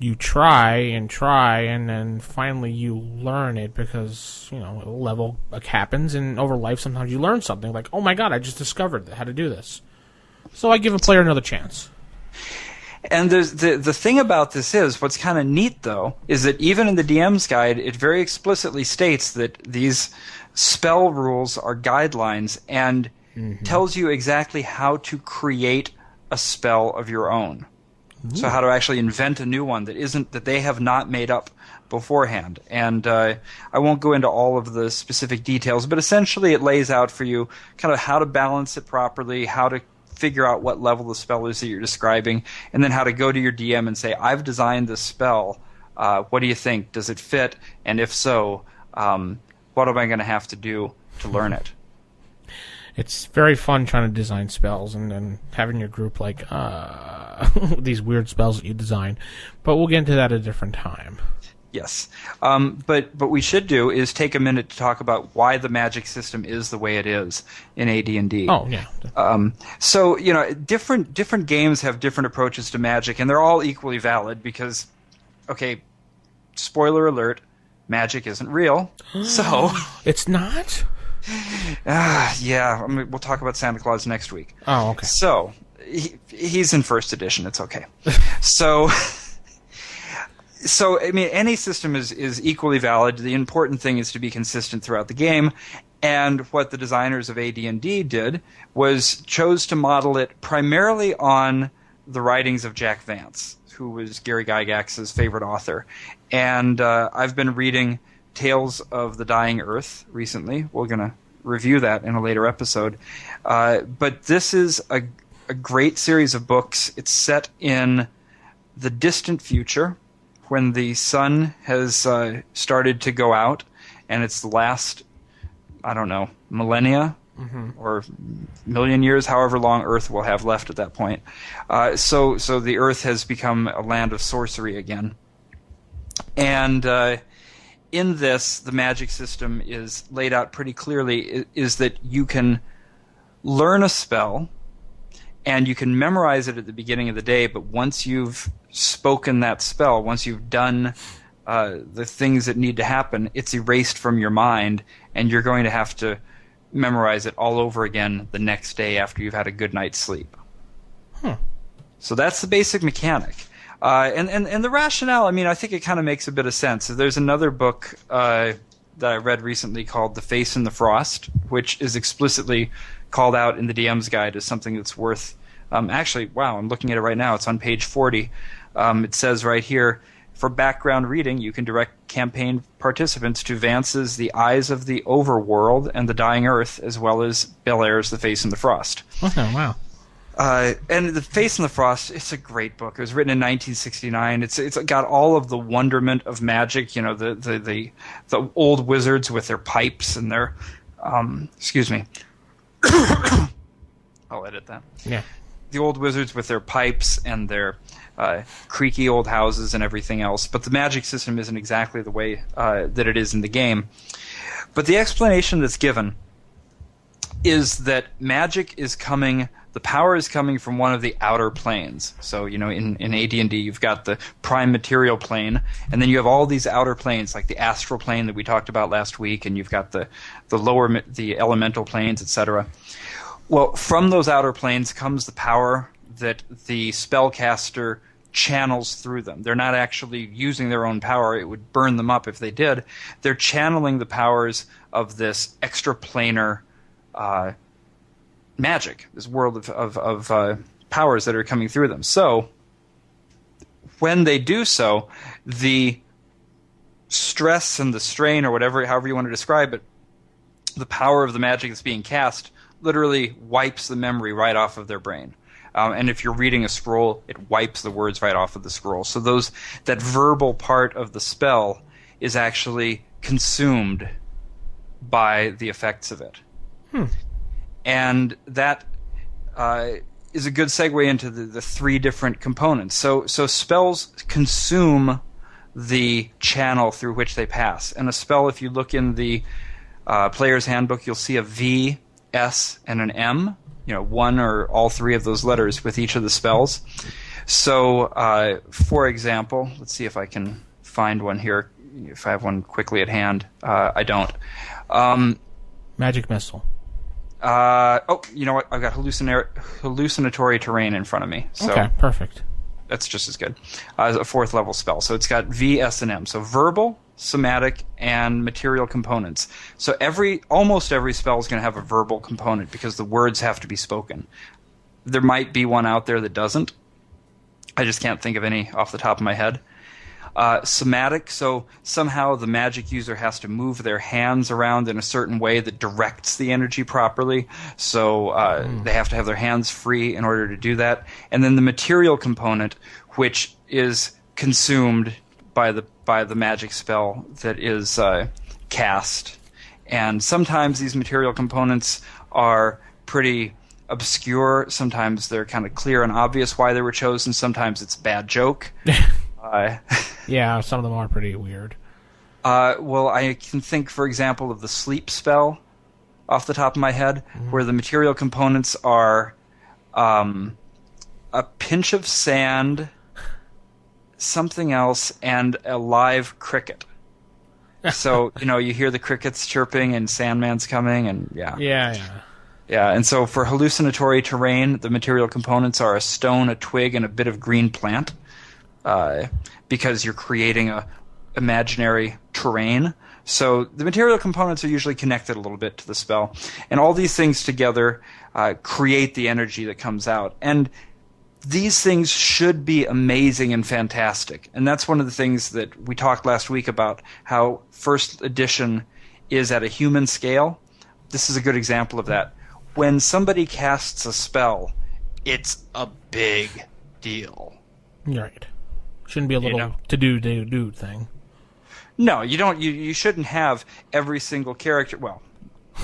you try, and then finally you learn it because, you know, a level happens, and over life sometimes you learn something like, oh my god, I just discovered how to do this. So I give a player another chance. And the thing about this is, what's kind of neat, though, is that even in the DM's guide, it very explicitly states that these spell rules are guidelines and tells you exactly how to create a spell of your own. So how to actually invent a new one that they have not made up beforehand. And I won't go into all of the specific details, but essentially it lays out for you kind of how to balance it properly, how to figure out what level the spell is that you're describing, and then how to go to your DM and say, I've designed this spell. What do you think? Does it fit? And if so, what am I going to have to do to learn it? It's very fun trying to design spells and then having your group like these weird spells that you design. But we'll get into that at a different time. Yes. But what we should do is take a minute to talk about why the magic system is the way it is in AD&D. Oh, yeah. So, you know, different games have different approaches to magic, and they're all equally valid because, okay, spoiler alert, magic isn't real. So it's not? Yeah, we'll talk about Santa Claus next week. Oh, okay. So, he's in first edition. It's okay. So, I mean, any system is equally valid. The important thing is to be consistent throughout the game. And what the designers of AD&D did was chose to model it primarily on the writings of Jack Vance, who was Gary Gygax's favorite author. And I've been reading Tales of the Dying Earth recently. We're going to review that in a later episode. But this is a great series of books. It's set in the distant future when the sun has started to go out, and it's the last, I don't know, millennia or million years, however long Earth will have left at that point. So the Earth has become a land of sorcery again. And in this, the magic system is laid out pretty clearly, is that you can learn a spell, and you can memorize it at the beginning of the day, but once you've spoken that spell, once you've done the things that need to happen, it's erased from your mind, and you're going to have to memorize it all over again the next day after you've had a good night's sleep. So that's the basic mechanic. And the rationale, I mean, I think it kind of makes a bit of sense. There's another book that I read recently called The Face in the Frost, which is explicitly called out in the DM's guide as something that's worth... actually, wow, I'm looking at it right now. It's on page 40. It says right here, for background reading, you can direct campaign participants to Vance's The Eyes of the Overworld and the Dying Earth, as well as Belair's The Face in the Frost. Okay, wow. And The Face in the Frost, it's a great book. It was written in 1969. It's got all of the wonderment of magic. You know, the old wizards with their pipes and their excuse me. I'll edit that. Yeah. The old wizards with their pipes and their creaky old houses and everything else. But the magic system isn't exactly the way that it is in the game. But the explanation that's given is that magic is coming... The power is coming from one of the outer planes. So, you know, in AD&D, you've got the prime material plane, and then you have all these outer planes, like the astral plane that we talked about last week, and you've got the elemental planes, etc. Well, from those outer planes comes the power that the spellcaster channels through them. They're not actually using their own power. It would burn them up if they did. They're channeling the powers of this extraplanar magic, this world of powers that are coming through them. So, when they do so, the stress and the strain, or however you want to describe it, the power of the magic that's being cast literally wipes the memory right off of their brain. And if you're reading a scroll, it wipes the words right off of the scroll. So that verbal part of the spell is actually consumed by the effects of it. And that is a good segue into the three different components. So spells consume the channel through which they pass. And a spell, if you look in the player's handbook, you'll see a V, S, and an M. You know, one or all three of those letters with each of the spells. So, for example, let's see if I can find one here. If I have one quickly at hand, I don't. Magic missile. You know what? I've got hallucinatory terrain in front of me. So okay, perfect. That's just as good. As a 4th level spell. So it's got V, S, and M. So verbal, somatic, and material components. So almost every spell is going to have a verbal component because the words have to be spoken. There might be one out there that doesn't. I just can't think of any off the top of my head. Somatic, so somehow the magic user has to move their hands around in a certain way that directs the energy properly. So they have to have their hands free in order to do that. And then the material component, which is consumed by the magic spell that is cast. And sometimes these material components are pretty obscure. Sometimes they're kind of clear and obvious why they were chosen. Sometimes it's a bad joke. Yeah, some of them are pretty weird. Well, I can think, for example, of the sleep spell off the top of my head, where the material components are a pinch of sand, something else, and a live cricket. So, you know, you hear the crickets chirping and Sandman's coming, and yeah. Yeah, and so for hallucinatory terrain, the material components are a stone, a twig, and a bit of green plant. Because you're creating a imaginary terrain. So the material components are usually connected a little bit to the spell. And all these things together create the energy that comes out. And these things should be amazing and fantastic. And that's one of the things that we talked last week about, how first edition is at a human scale. This is a good example of that. When somebody casts a spell, it's a big deal. Right. Shouldn't be a little to-do thing. No, you don't. You shouldn't have every single character. Well,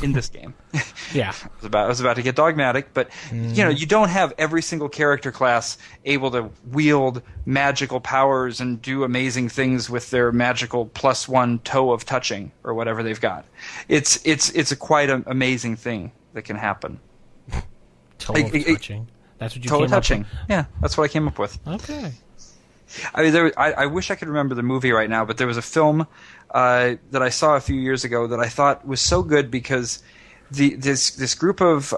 in this game, yeah, I was about to get dogmatic, but you know, you don't have every single character class able to wield magical powers and do amazing things with their magical +1 toe of touching or whatever they've got. It's a quite an amazing thing that can happen. Toe of touching. That's what you toe came of touching. up with? Yeah, that's what I came up with. Okay. I mean, I wish I could remember the movie right now, but there was a film that I saw a few years ago that I thought was so good because this group of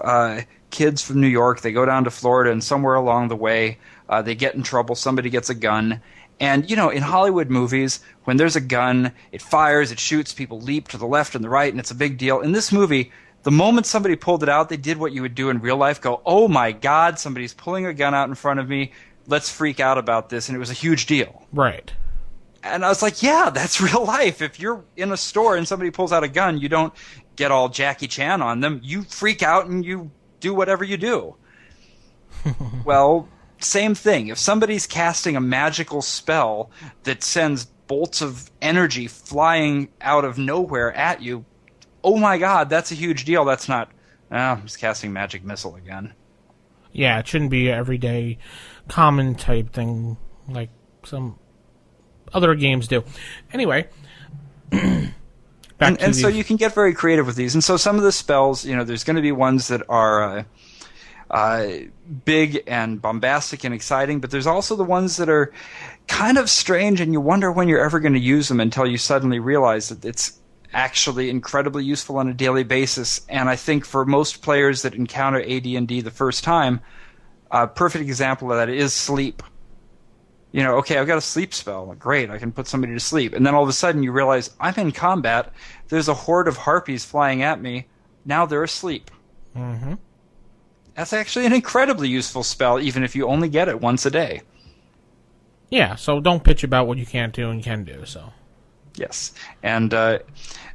kids from New York, they go down to Florida, and somewhere along the way, They get in trouble. Somebody gets a gun. And, in Hollywood movies, when there's a gun, it fires, it shoots, people leap to the left and the right, and it's a big deal. In this movie, the moment somebody pulled it out, they did what you would do in real life, go, oh my God, somebody's pulling a gun out in front of me. Let's freak out about this. And it was a huge deal. Right. And I was like, yeah, that's real life. If you're in a store and somebody pulls out a gun, you don't get all Jackie Chan on them. You freak out and you do whatever you do. Well, same thing. If somebody's casting a magical spell that sends bolts of energy flying out of nowhere at you, oh my God, that's a huge deal. That's not, I'm just casting magic missile again. Yeah, it shouldn't be an everyday common type thing like some other games do. Anyway, and so you can get very creative with these. And so some of the spells, there's going to be ones that are big and bombastic and exciting, but there's also the ones that are kind of strange, and you wonder when you're ever going to use them until you suddenly realize that it's actually incredibly useful on a daily basis. And I think for most players that encounter AD&D the first time, a perfect example of that is sleep. Okay, I've got a sleep spell. Great, I can put somebody to sleep. And then all of a sudden you realize, I'm in combat, there's a horde of harpies flying at me, now they're asleep. Mm-hmm. That's actually an incredibly useful spell, even if you only get it once a day. Yeah, so don't bitch about what you can't do and can do, so. Yes, and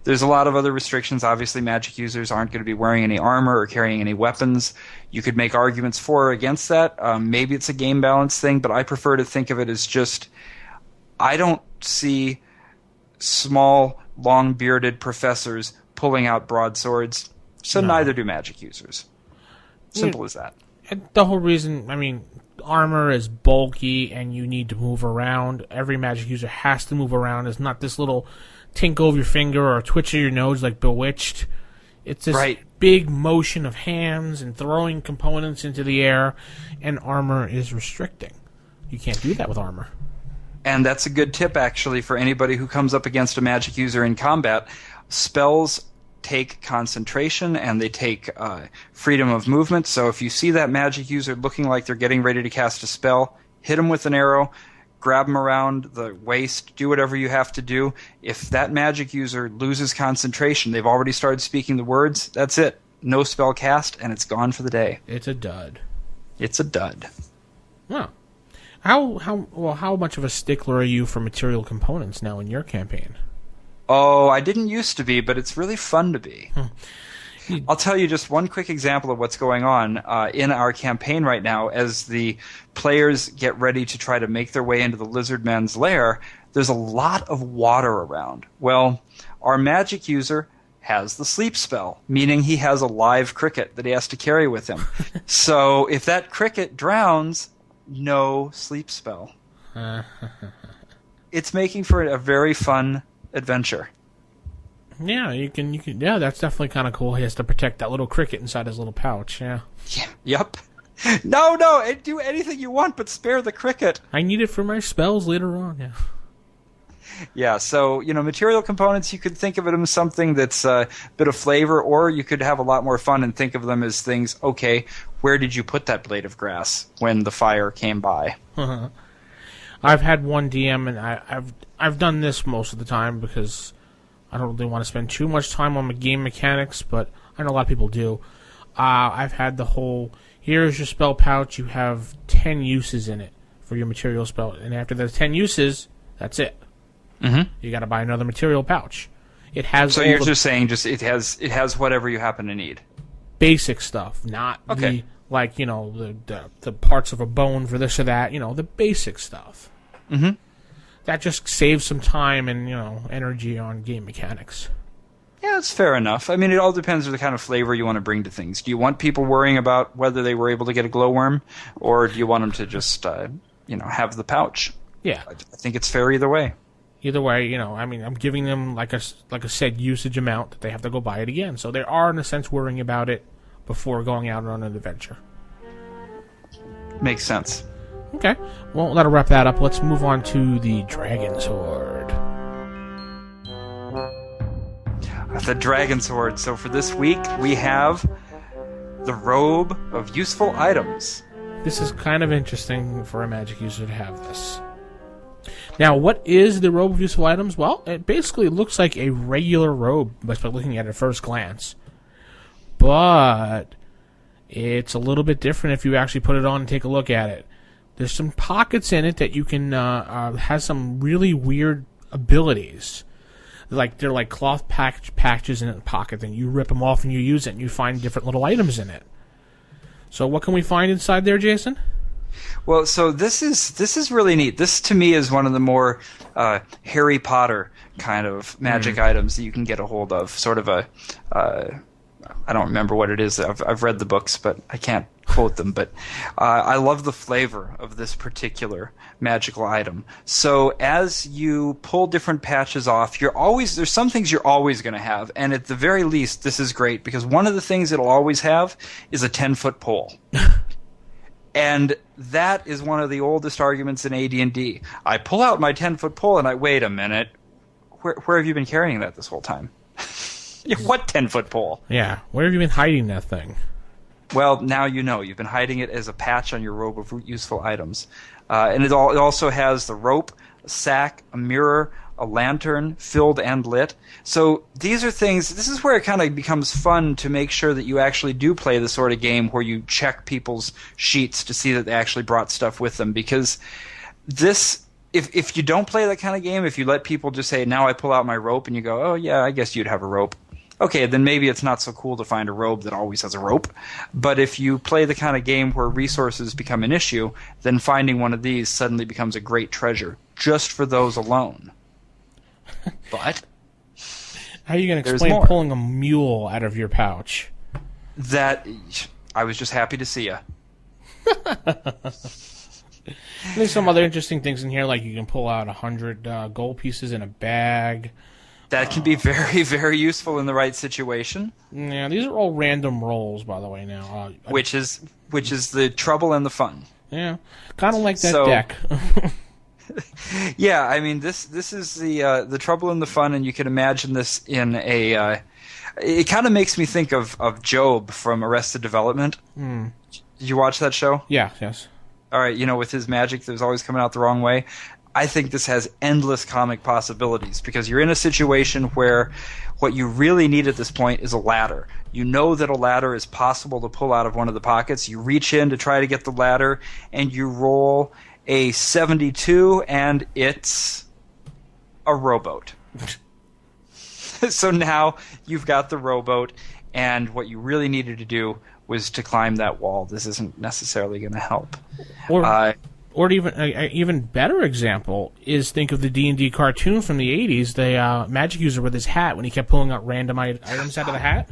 there's a lot of other restrictions. Obviously, magic users aren't going to be wearing any armor or carrying any weapons. You could make arguments for or against that. Maybe it's a game balance thing, but I prefer to think of it as just, I don't see small, long-bearded professors pulling out broadswords, so neither do magic users. Simple as that. And the whole reason, armor is bulky and you need to move around. Every magic user has to move around. It's not this little tinkle of your finger or a twitch of your nose like Bewitched. It's this big motion of hands and throwing components into the air, and armor is restricting. You can't do that with armor. And that's a good tip, actually, for anybody who comes up against a magic user in combat. Spells take concentration and they take freedom of movement. So if you see that magic user looking like they're getting ready to cast a spell, hit them with an arrow, grab them around the waist, do whatever you have to do. If that magic user loses concentration, they've already started speaking the words, that's it. No spell cast, and it's gone for the day. It's a dud. It's a dud. Huh. How much of a stickler are you for material components now in your campaign? Oh, I didn't used to be, but it's really fun to be. I'll tell you just one quick example of what's going on in our campaign right now. As the players get ready to try to make their way into the Lizardman's lair, there's a lot of water around. Well, our magic user has the sleep spell, meaning he has a live cricket that he has to carry with him. So if that cricket drowns, no sleep spell. It's making for a very fun adventure. Yeah, you can. Yeah, that's definitely kind of cool. He has to protect that little cricket inside his little pouch. Yeah. Yep. No, do anything you want, but spare the cricket. I need it for my spells later on. Yeah. Yeah. So material components, you could think of it as something that's a bit of flavor, or you could have a lot more fun and think of them as things. Okay, where did you put that blade of grass when the fire came by? I've had one DM, and I've done this most of the time because I don't really want to spend too much time on the game mechanics, but I know a lot of people do. I've had the whole, here's your spell pouch, you have 10 uses in it for your material spell, and after the 10 uses, that's it. Mm-hmm. You got to buy another material pouch. It has. So you're just saying, it has whatever you happen to need. Basic stuff, not the parts of a bone for this or that. The basic stuff. Mm-hmm. That just saves some time and energy on game mechanics. Yeah, it's fair enough. It all depends on the kind of flavor you want to bring to things. Do you want people worrying about whether they were able to get a glowworm, or do you want them to just have the pouch? Yeah, I think it's fair either way. Either way, I'm giving them like a said usage amount that they have to go buy it again. So they are in a sense worrying about it before going out on an adventure. Makes sense. Okay, well, that'll wrap that up. Let's move on to the Dragon Sword. The Dragon Sword. So for this week, we have the Robe of Useful Items. This is kind of interesting for a Magic user to have this. Now, what is the robe of useful items? Well, it basically looks like a regular robe by looking at it at first glance. But it's a little bit different if you actually put it on and take a look at it. There's some pockets in it that you can has some really weird abilities. They're like cloth patches in the pocket, and you rip them off and you use it, and you find different little items in it. So what can we find inside there, Jason? Well, so this is really neat. This, to me, is one of the more Harry Potter kind of magic items that you can get a hold of. Sort of a, I don't remember what it is. I've read the books, but I can't quote them. But I love the flavor of this particular magical item. So as you pull different patches off, there's some things you're always going to have, and at the very least, this is great because one of the things it'll always have is a 10-foot pole. And that is one of the oldest arguments in AD&D. I pull out my 10-foot pole and I wait a minute. Where have you been carrying that this whole time? What 10-foot pole? Yeah, where have you been hiding that thing? Well, now you know. You've been hiding it as a patch on your robe of useful items. And it also has the rope, a sack, a mirror, a lantern, filled and lit. So these are things, this is where it kind of becomes fun to make sure that you actually do play the sort of game where you check people's sheets to see that they actually brought stuff with them. Because this, if you don't play that kind of game, if you let people just say, now I pull out my rope, and you go, oh yeah, I guess you'd have a rope. Okay, then maybe it's not so cool to find a robe that always has a rope. But if you play the kind of game where resources become an issue, then finding one of these suddenly becomes a great treasure, just for those alone. But how are you going to explain pulling a mule out of your pouch? That I was just happy to see you. There's some other interesting things in here, like you can pull out 100 gold pieces in a bag. That can be very, very useful in the right situation. Yeah, these are all random rolls, by the way. Now, which is the trouble and the fun. Yeah, kind of like that deck. Yeah, I mean this is the trouble and the fun, and you can imagine this in a. It kind of makes me think of Job from Arrested Development. Did you watch that show? Yeah. Yes. All right, with his magic that was always coming out the wrong way. I think this has endless comic possibilities because you're in a situation where what you really need at this point is a ladder. You know that a ladder is possible to pull out of one of the pockets. You reach in to try to get the ladder, and you roll a 72, and it's a rowboat. So now you've got the rowboat, and what you really needed to do was to climb that wall. This isn't necessarily going to help. Or even better example is think of the D&D cartoon from the 80s, the magic user with his hat when he kept pulling out random items out of the hat.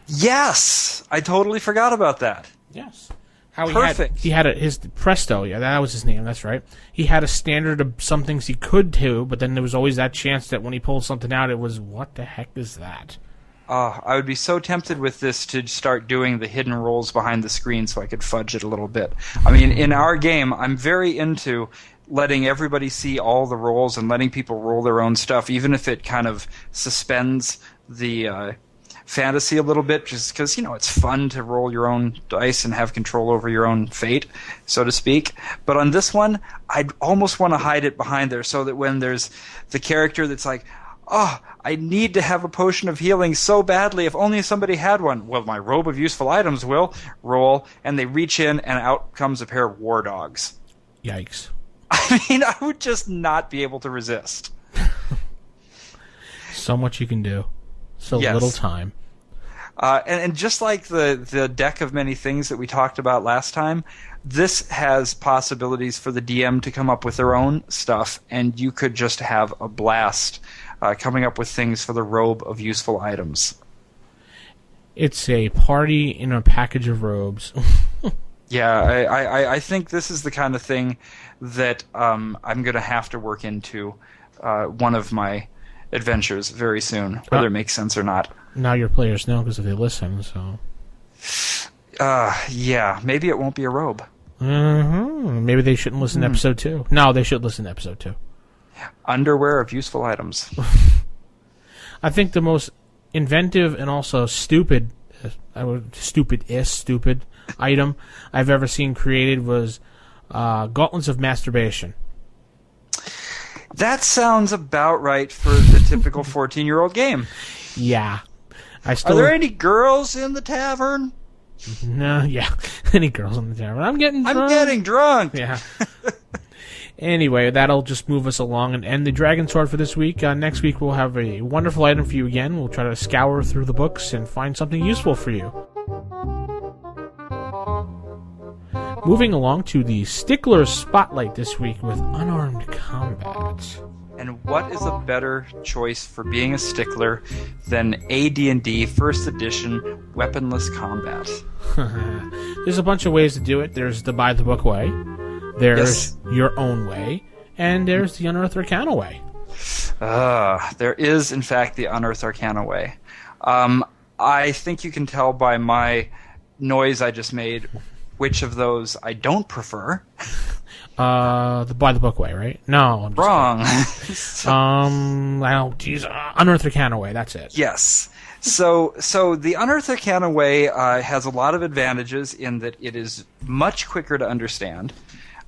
Yes! I totally forgot about that. Yes. Perfect. He had his Presto, yeah, that was his name, that's right. He had a standard of some things he could do, but then there was always that chance that when he pulled something out, it was, what the heck is that? I would be so tempted with this to start doing the hidden rolls behind the screen so I could fudge it a little bit. I mean, in our game, I'm very into letting everybody see all the rolls and letting people roll their own stuff, even if it kind of suspends the fantasy a little bit, just because, it's fun to roll your own dice and have control over your own fate, so to speak. But on this one, I'd almost want to hide it behind there so that when there's the character that's like, oh, I need to have a potion of healing so badly. If only somebody had one. Well, my robe of useful items will roll, and they reach in, and out comes a pair of war dogs. Yikes. I mean, I would just not be able to resist. So much you can do. So yes. Little time. And just like the deck of many things that we talked about last time, this has possibilities for the DM to come up with their own stuff, and you could just have a blast coming up with things for the robe of useful items. It's a party in a package of robes. Yeah, I think this is the kind of thing that I'm going to have to work into one of my adventures very soon, whether it makes sense or not. Now your players know because if they listen, so... yeah, maybe it won't be a robe. Maybe they shouldn't listen to episode 2. No, they should listen to episode 2. Underwear of useful items. I think the most inventive and also stupid stupid item I've ever seen created was gauntlets of masturbation. That sounds about right for the typical 14-year-old game. Yeah. Are there any girls in the tavern? No, yeah. Any girls in the tavern? I'm getting drunk. Yeah. Anyway, that'll just move us along and end the Dragon Sword for this week. Next week we'll have a wonderful item for you again. We'll try to scour through the books and find something useful for you. Moving along to the Stickler Spotlight this week with Unarmed Combat. And what is a better choice for being a stickler than AD&D First Edition Weaponless Combat? There's a bunch of ways to do it. There's the by-the-book way. There's your own way. And there's the Unearthed Arcana way. There is, in fact, the Unearthed Arcana way. I think you can tell by my noise I just made which of those I don't prefer. The by-the-book way, right? No, I'm just wrong. Unearthed Arcana way, that's it. Yes. So the Unearthed Arcana way has a lot of advantages in that it is much quicker to understand.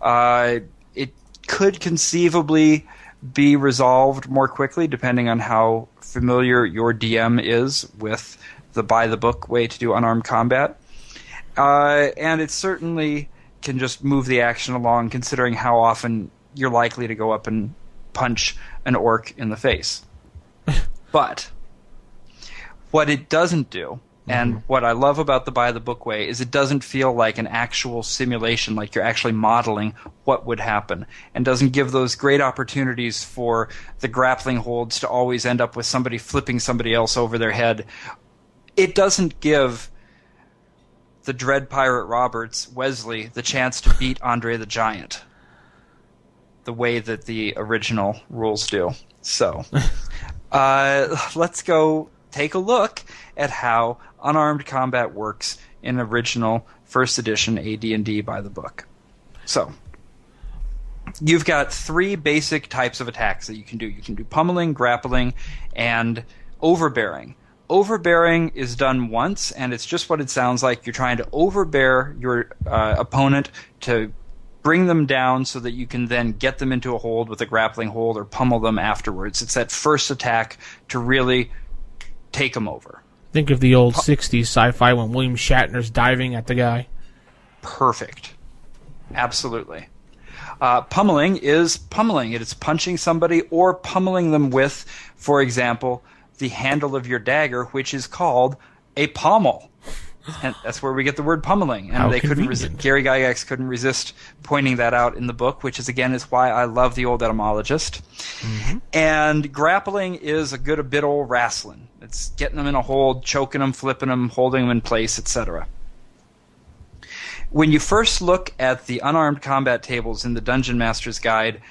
It could conceivably be resolved more quickly depending on how familiar your DM is with the by-the-book way to do unarmed combat. And it certainly can just move the action along considering how often you're likely to go up and punch an orc in the face. But what it doesn't do, and what I love about the by-the-book way, is it doesn't feel like an actual simulation, like you're actually modeling what would happen, and doesn't give those great opportunities for the grappling holds to always end up with somebody flipping somebody else over their head. It doesn't give the Dread Pirate Roberts, Wesley, the chance to beat Andre the Giant the way that the original rules do. So, let's go take a look at how unarmed combat works in original first edition AD&D by the book. So, you've got three basic types of attacks that you can do. You can do pummeling, grappling, and overbearing. Overbearing is done once, and it's just what it sounds like. You're trying to overbear your opponent to bring them down so that you can then get them into a hold with a grappling hold or pummel them afterwards. It's that first attack to really take them over. Think of the old 60s sci-fi when William Shatner's diving at the guy. Perfect. Absolutely. Pummeling is pummeling. It is punching somebody or pummeling them with, for example, the handle of your dagger, which is called a pommel. And that's where we get the word pummeling. And they couldn't resist. Gary Gygax couldn't resist pointing that out in the book, which is why I love the old etymologist. Mm-hmm. And grappling is a bit old wrestling. It's getting them in a hold, choking them, flipping them, holding them in place, etc. When you first look at the unarmed combat tables in the Dungeon Master's Guide,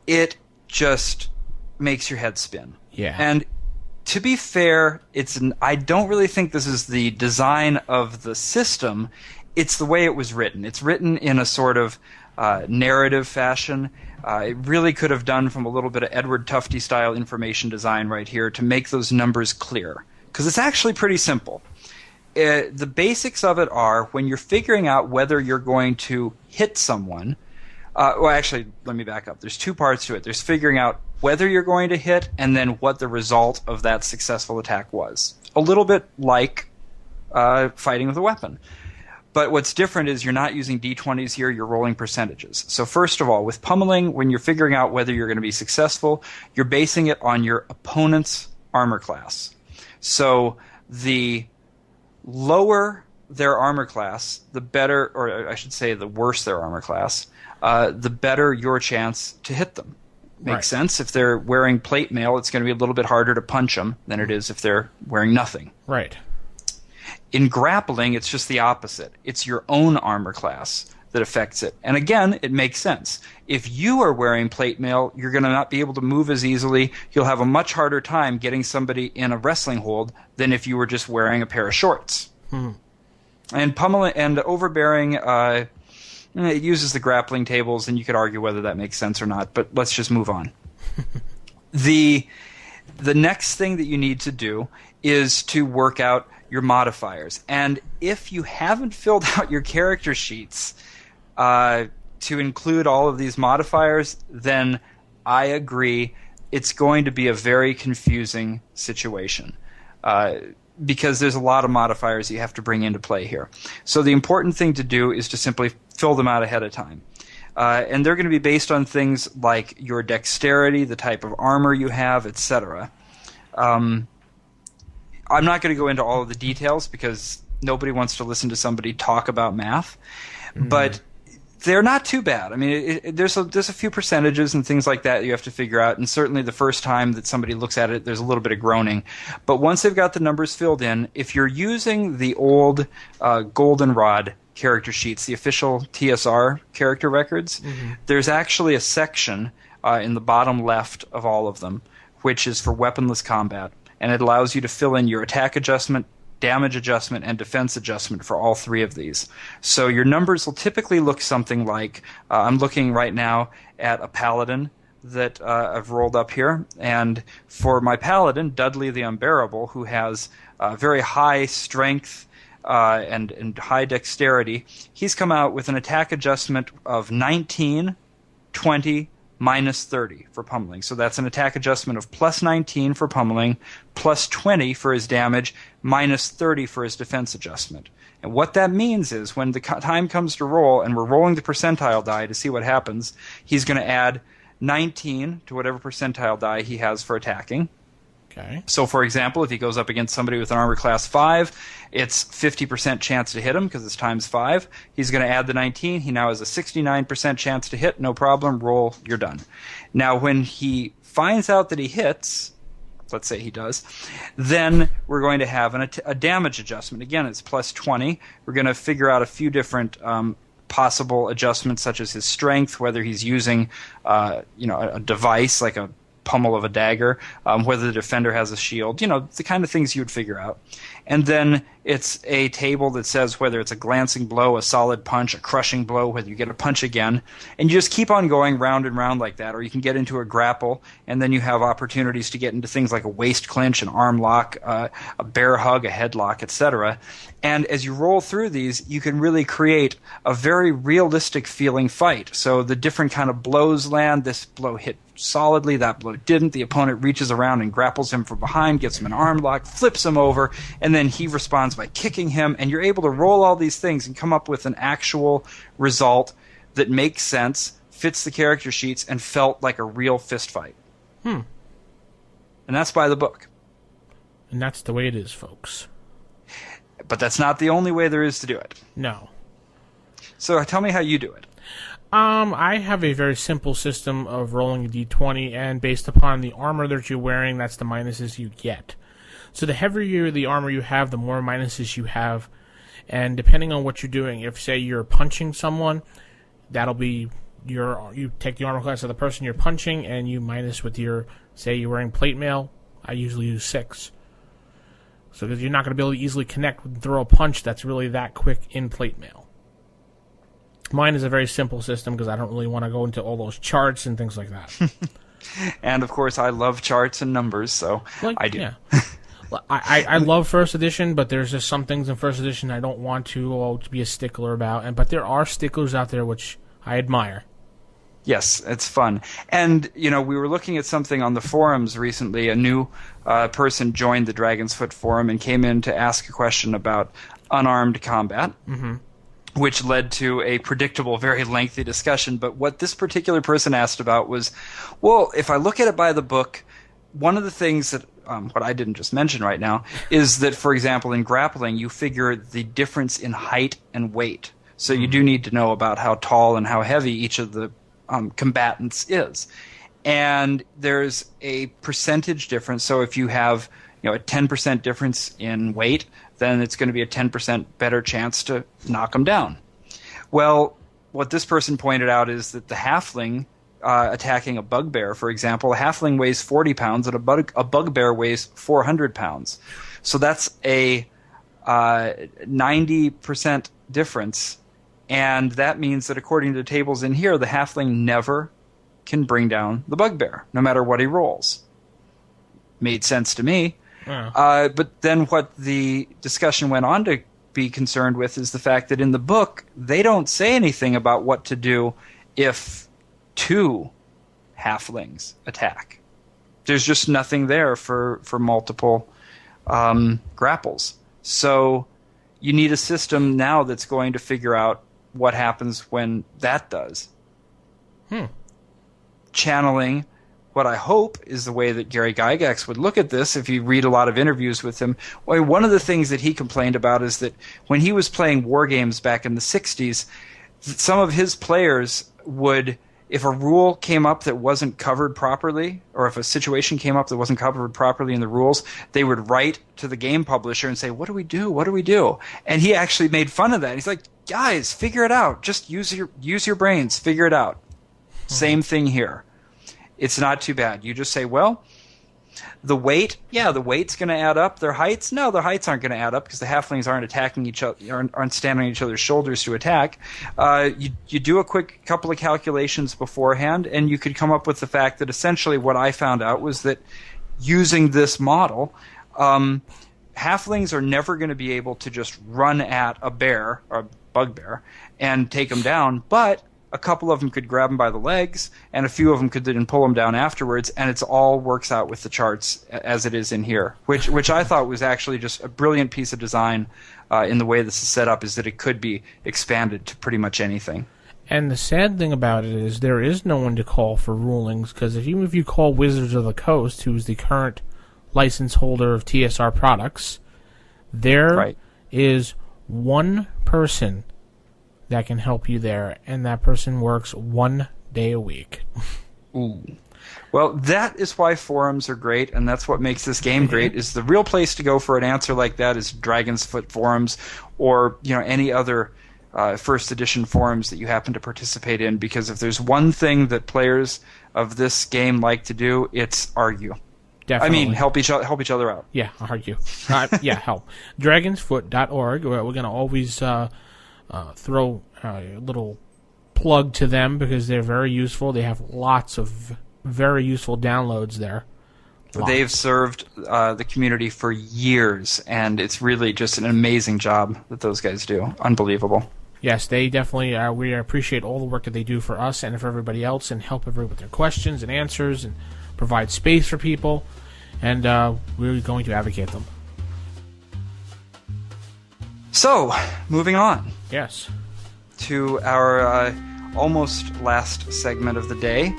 it just makes your head spin. Yeah. And to be fair, I don't really think this is the design of the system. It's the way it was written. It's written in a sort of narrative fashion. It really could have done from a little bit of Edward Tufte style information design right here to make those numbers clear. Because it's actually pretty simple. The basics of it are when you're figuring out whether you're going to hit someone. Let me back up. There's two parts to it. There's figuring out whether you're going to hit and then what the result of that successful attack was. A little bit like fighting with a weapon. But what's different is you're not using D20s here, you're rolling percentages. So first of all, with pummeling, when you're figuring out whether you're going to be successful, you're basing it on your opponent's armor class. So the lower their armor class, the better, or I should say the worse their armor class, the better your chance to hit them. Makes sense. If they're wearing plate mail, it's going to be a little bit harder to punch them than it is if they're wearing nothing. Right. In grappling, it's just the opposite. It's your own armor class that affects it. And again, it makes sense. If you are wearing plate mail, you're going to not be able to move as easily. You'll have a much harder time getting somebody in a wrestling hold than if you were just wearing a pair of shorts. And pummeling and overbearing, it uses the grappling tables, and you could argue whether that makes sense or not, but let's just move on. The the next thing that you need to do is to work out your modifiers. And if you haven't filled out your character sheets to include all of these modifiers, then I agree it's going to be a very confusing situation. Because there's a lot of modifiers you have to bring into play here. So the important thing to do is to simply fill them out ahead of time. And they're going to be based on things like your dexterity, the type of armor you have, etc. I'm not going to go into all of the details because nobody wants to listen to somebody talk about math. But they're not too bad. I mean, there's a few percentages and things like that you have to figure out, and certainly the first time that somebody looks at it, there's a little bit of groaning. But once they've got the numbers filled in, if you're using the old Goldenrod character sheets, the official TSR character records, there's actually a section in the bottom left of all of them, which is for weaponless combat, and it allows you to fill in your attack adjustment, damage adjustment, and defense adjustment for all three of these. So your numbers will typically look something like, I'm looking right now at a paladin that I've rolled up here, and for my paladin, Dudley the Unbearable, who has very high strength and high dexterity, he's come out with an attack adjustment of 19, 20, minus 30 for pummeling. So that's an attack adjustment of plus 19 for pummeling, plus 20 for his damage, minus 30 for his defense adjustment. And what that means is when the time comes to roll, and we're rolling the percentile die to see what happens, he's going to add 19 to whatever percentile die he has for attacking. Okay. So, for example, if he goes up against somebody with an armor class 5, it's 50% chance to hit him because it's times 5. He's going to add the 19. He now has a 69% chance to hit. No problem. Roll. You're done. Now, when he finds out that he hits, let's say he does, then we're going to have a damage adjustment. Again, it's plus 20. We're going to figure out a few different possible adjustments, such as his strength, whether he's using a device like a pummel of a dagger, whether the defender has a shield, the kind of things you would figure out. And then it's a table that says whether it's a glancing blow, a solid punch, a crushing blow, whether you get a punch again. And you just keep on going round and round like that, or you can get into a grapple, and then you have opportunities to get into things like a waist clinch, an arm lock, a bear hug, a headlock, etc. And as you roll through these, you can really create a very realistic feeling fight. So the different kind of blows land. This blow hit solidly, that blow didn't. The opponent reaches around and grapples him from behind, gets him an arm lock, flips him over, and then he responds by kicking him, and you're able to roll all these things and come up with an actual result that makes sense, fits the character sheets, and felt like a real fist fight. And that's by the book. And that's the way it is, folks. But that's not the only way there is to do it. No. So tell me how you do it. I have a very simple system of rolling a d20, and based upon the armor that you're wearing, that's the minuses you get. So the heavier the armor you have, the more minuses you have. And depending on what you're doing, if, say, you're punching someone, that'll be you take the armor class of the person you're punching, and you minus with your, say, you're wearing plate mail, I usually use 6. So because you're not going to be able to easily connect and throw a punch that's really that quick in plate mail. Mine is a very simple system because I don't really want to go into all those charts and things like that. And, of course, I love charts and numbers, so I do. Yeah. I love first edition, but there's just some things in first edition I don't want to be a stickler about. But there are sticklers out there which I admire. Yes, it's fun. And, we were looking at something on the forums recently. A new person joined the Dragon's Foot forum and came in to ask a question about unarmed combat. Mm-hmm. Which led to a predictable, very lengthy discussion. But what this particular person asked about was, well, if I look at it by the book, one of the things that, what I didn't just mention right now, is that, for example, in grappling, you figure the difference in height and weight. So you do need to know about how tall and how heavy each of the combatants is. And there's a percentage difference. So if you have a 10% difference in weight, then it's going to be a 10% better chance to knock them down. Well, what this person pointed out is that the halfling attacking a bugbear, for example, a halfling weighs 40 pounds and a bugbear weighs 400 pounds. So that's a 90% difference, and that means that according to the tables in here, the halfling never can bring down the bugbear, no matter what he rolls. made sense to me. Yeah. But then what the discussion went on to be concerned with is the fact that in the book, they don't say anything about what to do if 2 halflings attack. There's just nothing there for multiple grapples. So you need a system now that's going to figure out what happens when that does. Channeling what I hope is the way that Gary Gygax would look at this if you read a lot of interviews with him. Well, one of the things that he complained about is that when he was playing war games back in the 60s, some of his players would, if a rule came up that wasn't covered properly, or if a situation came up that wasn't covered properly in the rules, they would write to the game publisher and say, what do we do? What do we do? And he actually made fun of that. He's like, guys, figure it out. Just use your brains. Figure it out. Same thing here. It's not too bad. You just say, well, the weight, the weight's going to add up. Their heights, no, their heights aren't going to add up because the halflings aren't attacking each other, aren't standing on each other's shoulders to attack. You do a quick couple of calculations beforehand, and you could come up with the fact that essentially what I found out was that using this model, halflings are never going to be able to just run at a bear or a bugbear and take them down, but a couple of them could grab them by the legs, and a few of them could then pull them down afterwards, and it's all works out with the charts as it is in here, which I thought was actually just a brilliant piece of design in the way this is set up, is that it could be expanded to pretty much anything. And the sad thing about it is there is no one to call for rulings, because even if you call Wizards of the Coast, who's the current license holder of TSR products, there is one person that can help you there, and that person works 1 day a week. Ooh. Well, that is why forums are great, and that's what makes this game great. Is the real place to go for an answer like that is Dragon's Foot forums, or any other first edition forums that you happen to participate in. Because if there's one thing that players of this game like to do, it's argue. Definitely. I mean, help each other out. Yeah, argue. Help. Dragonsfoot.org. We're going to always throw a little plug to them because they're very useful. They have lots of very useful downloads there. They've served the community for years, and it's really just an amazing job that those guys do. Unbelievable. Yes, they definitely we appreciate all the work that they do for us and for everybody else, and help everybody with their questions and answers and provide space for people, and we're going to advocate them. So, moving on. Yes. To our almost last segment of the day.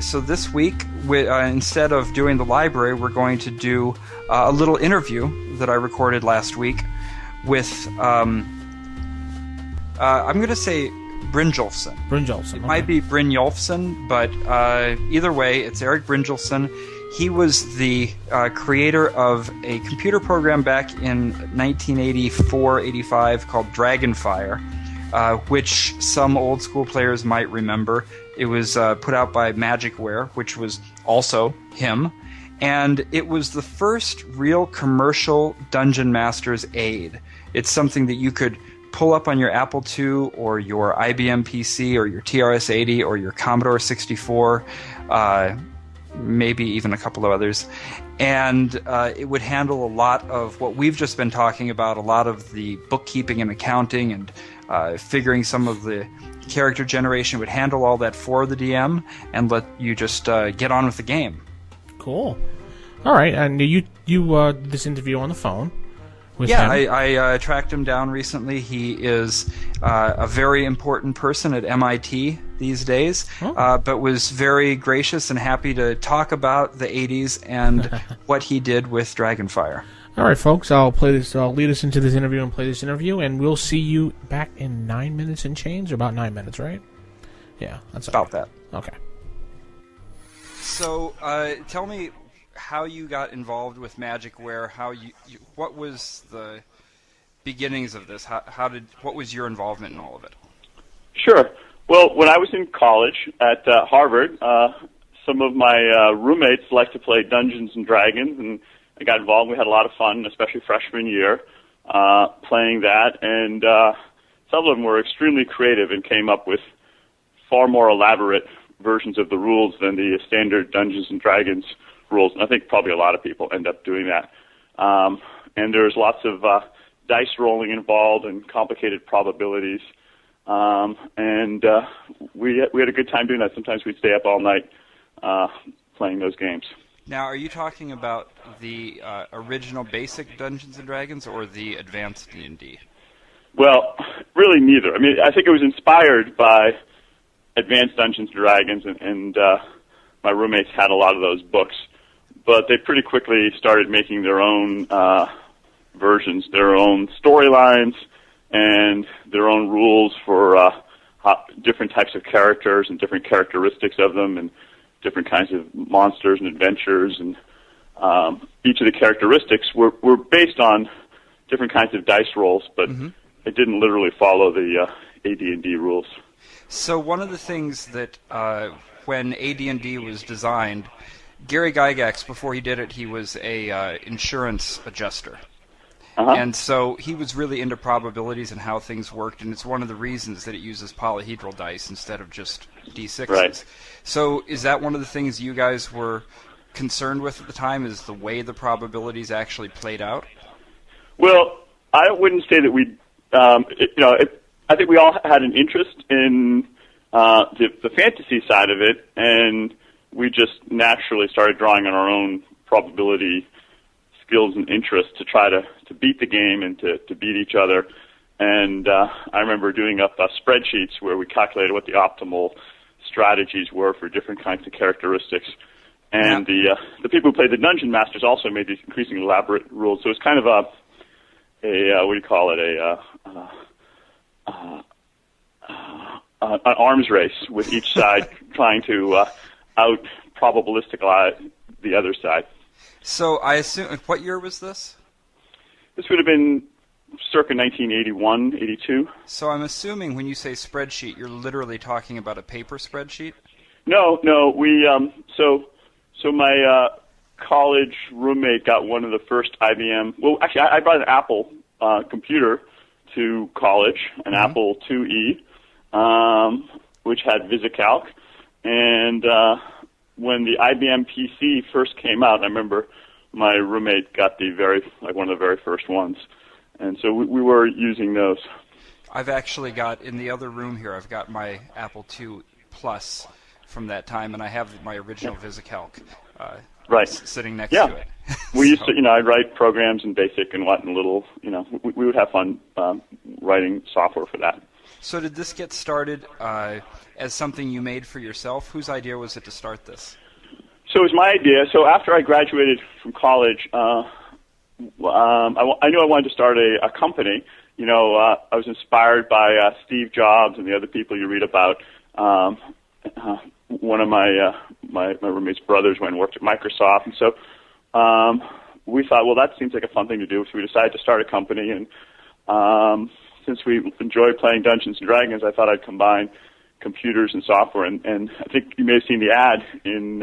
So this week, instead of doing the library, we're going to do a little interview that I recorded last week with, I'm going to say Brynjolfsson. Brynjolfsson. It might be Brynjolfsson, but either way, it's Eric Brynjolfsson. He was the creator of a computer program back in 1984-85 called Dragonfire, which some old school players might remember. It was put out by Magicware, which was also him. And it was the first real commercial Dungeon Master's aid. It's something that you could pull up on your Apple II or your IBM PC or your TRS-80 or your Commodore 64, maybe even a couple of others. And it would handle a lot of what we've just been talking about, a lot of the bookkeeping and accounting and figuring some of the character generation. It would handle all that for the DM and let you just get on with the game. Cool. All right, and you did this interview on the phone with him? I tracked him down recently. He is a very important person at MIT these days, but was very gracious and happy to talk about the 80s and what he did with Dragonfire. All right, folks, I'll lead us into this interview and play this interview, and we'll see you back in 9 minutes and change, about 9 minutes, right? Yeah, that's about that. Okay. So, tell me how you got involved with Magicware. What was the beginnings of this? What was your involvement in all of it? Sure. Well, when I was in college at Harvard, some of my roommates liked to play Dungeons and Dragons, and I got involved. We had a lot of fun, especially freshman year, playing that. And some of them were extremely creative and came up with far more elaborate versions of the rules than the standard Dungeons and Dragons rules. And I think probably a lot of people end up doing that. And there's lots of dice rolling involved and complicated probabilities. And we had a good time doing that. Sometimes we'd stay up all night playing those games. Now, are you talking about the original basic Dungeons & Dragons or the advanced D&D? Well, really neither. I mean, I think it was inspired by advanced Dungeons & Dragons, and my roommates had a lot of those books. But they pretty quickly started making their own versions, their own storylines, and their own rules for different types of characters and different characteristics of them, and different kinds of monsters and adventures, and each of the characteristics were based on different kinds of dice rolls, but it didn't literally follow the AD&D rules. So one of the things that when AD&D was designed, Gary Gygax, before he did it, he was a insurance adjuster. And so he was really into probabilities and how things worked, and it's one of the reasons that it uses polyhedral dice instead of just D6s. Right. So is that one of the things you guys were concerned with at the time, is the way the probabilities actually played out? Well, I wouldn't say that we, I think we all had an interest in the fantasy side of it, and we just naturally started drawing on our own probability skills and interests to try to beat the game and to beat each other. And I remember doing up spreadsheets where we calculated what the optimal strategies were for different kinds of characteristics. And the people who played the Dungeon Masters also made these increasingly elaborate rules. So it's kind of a what do you call it, an arms race with each side trying to out probabilistic the other side. So I assume, what year was this? This would have been circa 1981, 82. So I'm assuming when you say spreadsheet, you're literally talking about a paper spreadsheet? No. We so my college roommate got one of the first IBM. Well, actually, I brought an Apple computer to college, an Apple IIe, which had VisiCalc, and when the IBM PC first came out, I remember my roommate got one of the very first ones, and so we were using those. I've actually got, in the other room here, I've got my Apple II Plus from that time, and I have my original VisiCalc sitting next to it. We used to, I'd write programs in BASIC and what, and little, we would have fun writing software for that. So did this get started as something you made for yourself? Whose idea was it to start this? So it was my idea. So after I graduated from college, I knew I wanted to start a company. I was inspired by Steve Jobs and the other people you read about. One of my roommate's brothers went and worked at Microsoft, and so we thought, well, that seems like a fun thing to do. So we decided to start a company, and since we enjoyed playing Dungeons & Dragons, I thought I'd combine computers and software. And I think you may have seen the ad in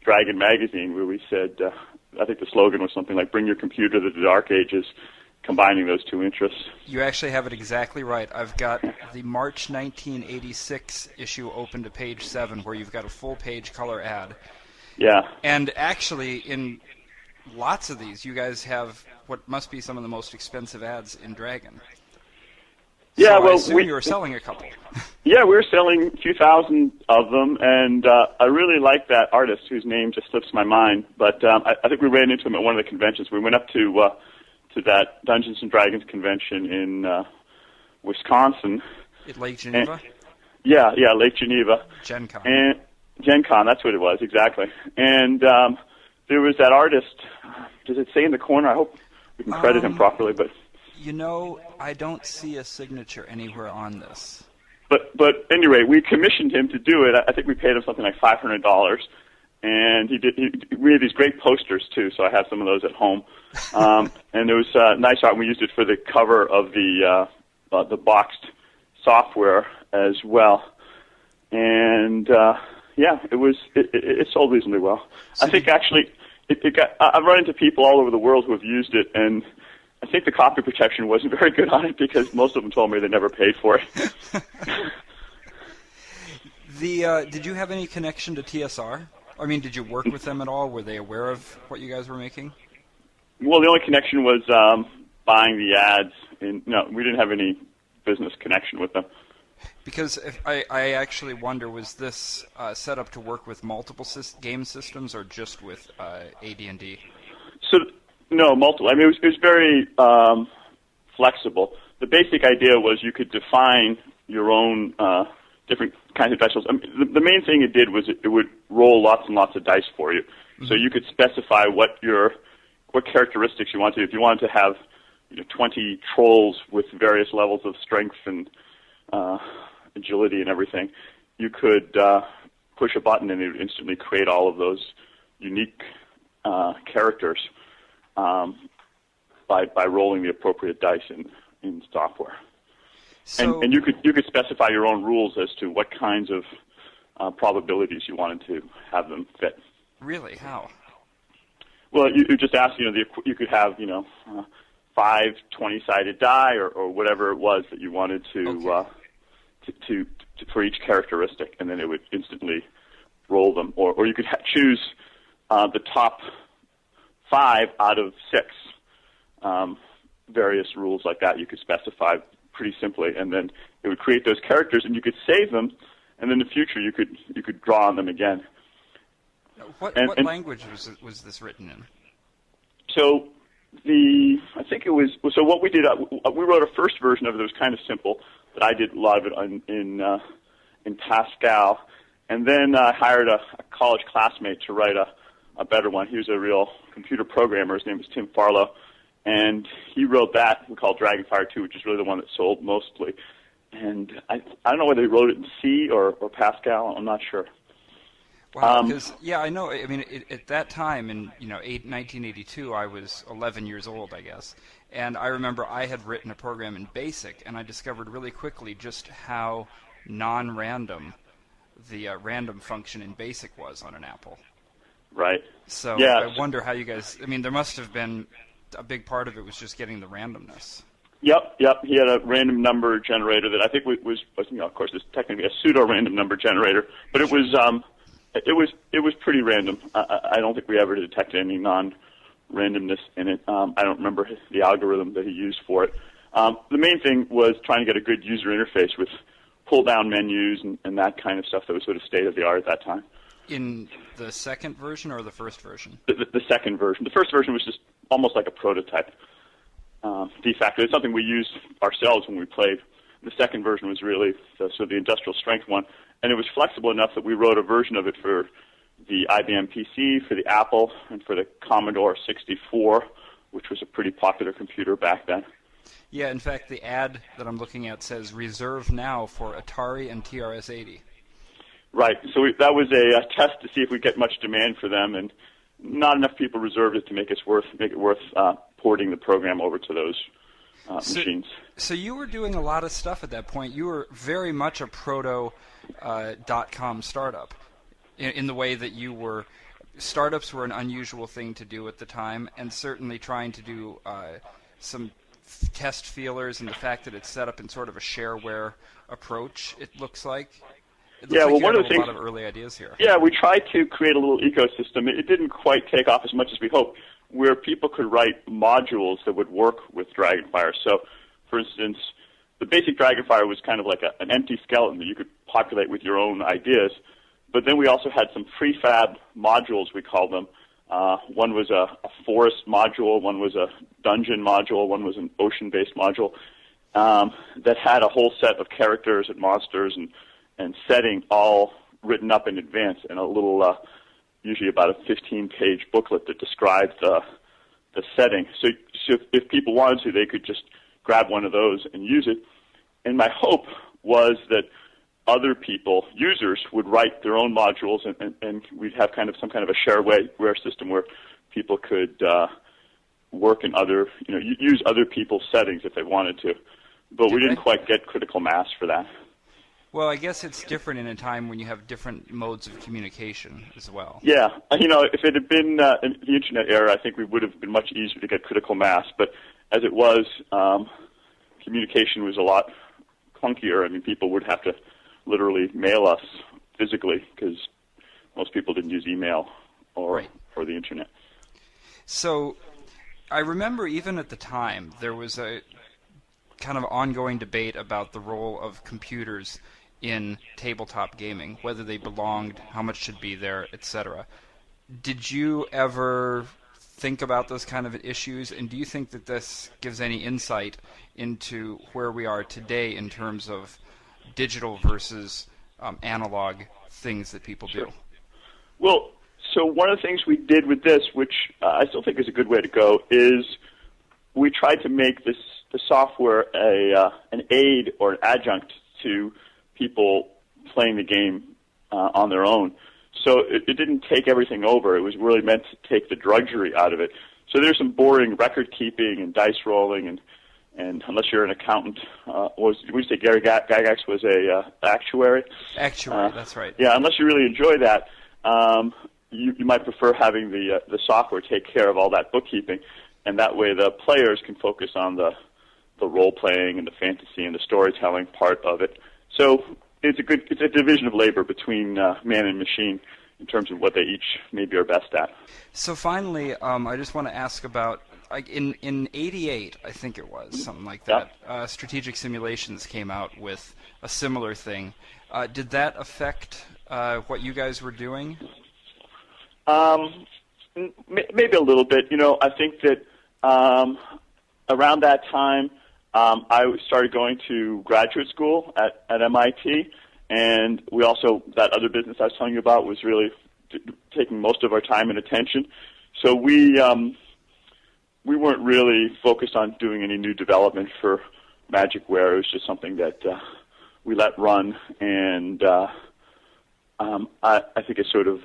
Dragon Magazine where we said, I think the slogan was something like, bring your computer to the dark ages, combining those two interests. You actually have it exactly right. I've got the March 1986 issue open to page 7 where you've got a full-page color ad. Yeah. And actually, in lots of these, you guys have what must be some of the most expensive ads in Dragon. Yeah, so well, I assume you were selling a couple. Yeah, we were selling a few thousand of them, and I really like that artist whose name just slips my mind. But I think we ran into him at one of the conventions. We went up to that Dungeons and Dragons convention in Wisconsin. At Lake Geneva? Yeah, Lake Geneva. Gen Con. And Gen Con, that's what it was, exactly. And there was that artist. Does it say in the corner? I hope we can credit him properly, but... I don't see a signature anywhere on this. But anyway, we commissioned him to do it. I think we paid him something like $500, and we had these great posters too. So I have some of those at home, and it was nice art. We used it for the cover of the boxed software as well, and it sold reasonably well. So I think actually I've run into people all over the world who have used it, and I think the copy protection wasn't very good on it because most of them told me they never paid for it. Did you have any connection to TSR? I mean, did you work with them at all? Were they aware of what you guys were making? Well, the only connection was buying the ads. No, we didn't have any business connection with them. Because I actually wonder, was this set up to work with multiple game systems or just with AD&D? So, no, multiple. I mean, it was very flexible. The basic idea was you could define your own different kinds of dice rolls. I mean, the main thing it did was it would roll lots and lots of dice for you. Mm-hmm. So you could specify what characteristics you wanted. If you wanted to have 20 trolls with various levels of strength and agility and everything, you could push a button and it would instantly create all of those unique characters by rolling the appropriate dice in software. So, and you could specify your own rules as to what kinds of probabilities you wanted to have them fit. Really? How? Well, you just ask. You could have 5 20-sided die or whatever it was that you wanted to for each characteristic, and then it would instantly roll them. Or you could choose the top 5 out of 6. Various rules like that you could specify pretty simply, and then it would create those characters, and you could save them, and in the future you could draw on them again. What language was this written in? So I think it was. So what we did, we wrote a first version of it that was kind of simple, but I did a lot of it in Pascal, and then I hired a college classmate to write a better one. He was a real computer programmer. His name was Tim Farlow. And he wrote that we call Dragonfire 2, which is really the one that sold mostly. And I don't know whether he wrote it in C or Pascal. I'm not sure. Wow, because I know. I mean, at that time in 1982, I was 11 years old, I guess, and I remember I had written a program in BASIC, and I discovered really quickly just how non-random the random function in BASIC was on an Apple. Right. So yeah. I wonder how you guys. I mean, there must have been. A big part of it was just getting the randomness. Yep. He had a random number generator that I think was of course, it's technically a pseudo-random number generator, but it was pretty random. I don't think we ever detected any non-randomness in it. I don't remember the algorithm that he used for it. The main thing was trying to get a good user interface with pull-down menus and that kind of stuff that was sort of state-of-the-art at that time. In the second version or the first version? The second version. The first version was just almost like a prototype. De facto, it's something we used ourselves when we played. The second version was really the industrial strength one, and it was flexible enough that we wrote a version of it for the IBM PC, for the Apple, and for the Commodore 64, which was a pretty popular computer back then. Yeah, in fact, the ad that I'm looking at says reserve now for Atari and TRS-80. Right. So that was a test to see if we get much demand for them, and not enough people reserved it to make it worth porting the program over to those machines. So you were doing a lot of stuff at that point. You were very much a proto .com startup in the way that you were. Startups were an unusual thing to do at the time, and certainly trying to do some test feelers and the fact that it's set up in sort of a shareware approach. It looks like. One of the things. A lot of early ideas here. Yeah, we tried to create a little ecosystem. It didn't quite take off as much as we hoped, where people could write modules that would work with Dragonfire. So, for instance, the basic Dragonfire was kind of like an empty skeleton that you could populate with your own ideas. But then we also had some prefab modules, we called them. One was a forest module, one was a dungeon module, one was an ocean-based module that had a whole set of characters and monsters and setting all written up in advance in a little, usually about a 15-page booklet that described the setting. So if people wanted to, they could just grab one of those and use it. And my hope was that other people, users, would write their own modules, and we'd have some kind of a shareware system where people could work in other, use other people's settings if they wanted to. But we didn't quite get critical mass for that. Well, I guess it's different in a time when you have different modes of communication as well. Yeah. If it had been in the Internet era, I think we would have been much easier to get critical mass. But as it was, communication was a lot clunkier. I mean, people would have to literally mail us physically because most people didn't use email or Right. or the internet. So I remember even at the time there was a kind of ongoing debate about the role of computers in tabletop gaming, whether they belonged, how much should be there, etc. Did you ever think about those kind of issues, and do you think that this gives any insight into where we are today in terms of digital versus analog things that people do? Well, so one of the things we did with this, which I still think is a good way to go, is we tried to make the software an aid or an adjunct to people playing the game on their own. So it didn't take everything over. It was really meant to take the drudgery out of it. So there's some boring record keeping and dice rolling, and unless you're an accountant, would you say Gary Gygax was a actuary? Actuary, that's right. Yeah, unless you really enjoy that, you might prefer having the software take care of all that bookkeeping, and that way the players can focus on the role playing and the fantasy and the storytelling part of it. So it's a division of labor between man and machine in terms of what they each maybe are best at. So finally, I just want to ask about in '88, I think it was something like that. Strategic Simulations came out with a similar thing. Did that affect what you guys were doing? Maybe a little bit. I think that around that time, I started going to graduate school at MIT, and we also, that other business I was telling you about was really taking most of our time and attention. So we weren't really focused on doing any new development for Magicware. It was just something that we let run, and I think it sort of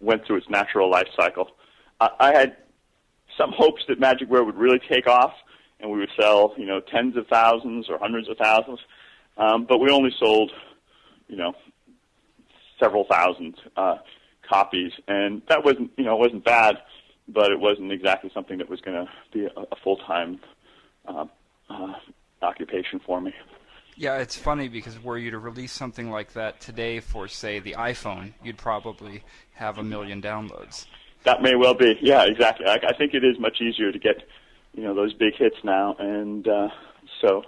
went through its natural life cycle. I had some hopes that Magicware would really take off, and we would sell, tens of thousands or hundreds of thousands, but we only sold, several thousand copies, and that wasn't bad, but it wasn't exactly something that was going to be a full-time occupation for me. Yeah, it's funny because were you to release something like that today for, say, the iPhone, you'd probably have 1 million downloads. That may well be. Yeah, exactly. I think it is much easier to get, those big hits now, and so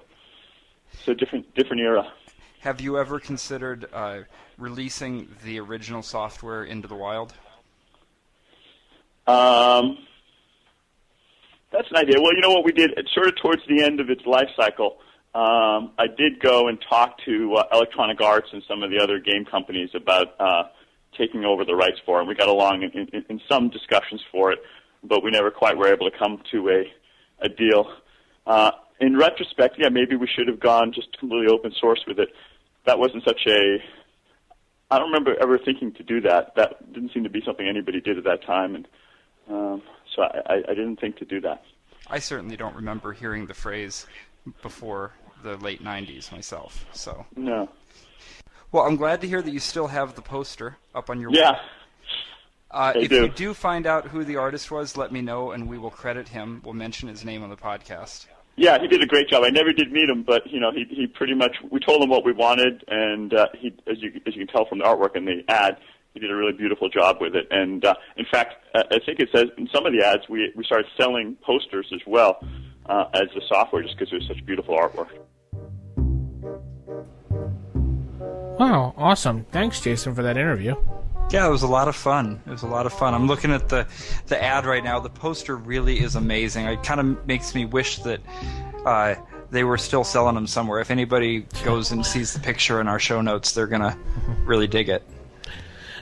different era. Have you ever considered releasing the original software into the wild? That's an idea. Well, you know what we did? Sort of towards the end of its life cycle, I did go and talk to Electronic Arts and some of the other game companies about taking over the rights for it. We got along in some discussions for it, but we never quite were able to come to a deal. In retrospect, yeah, maybe we should have gone just completely open source with it. That wasn't I don't remember ever thinking to do that. That didn't seem to be something anybody did at that time, and so I didn't think to do that. I certainly don't remember hearing the phrase before the late 90s myself. So no. Well, I'm glad to hear that you still have the poster up on your wall. Yeah. If you do find out who the artist was, let me know, and we will credit him. We'll mention his name on the podcast. Yeah, he did a great job. I never did meet him, but he pretty much, we told him what we wanted, and he, as you can tell from the artwork and the ad, he did a really beautiful job with it. And in fact, I think it says in some of the ads we started selling posters as well as the software, just because it was such beautiful artwork. Wow, awesome! Thanks, Jason, for that interview. Yeah, it was a lot of fun. I'm looking at the ad right now. The poster really is amazing. It kind of makes me wish that they were still selling them somewhere. If anybody goes and sees the picture in our show notes, they're going to really dig it.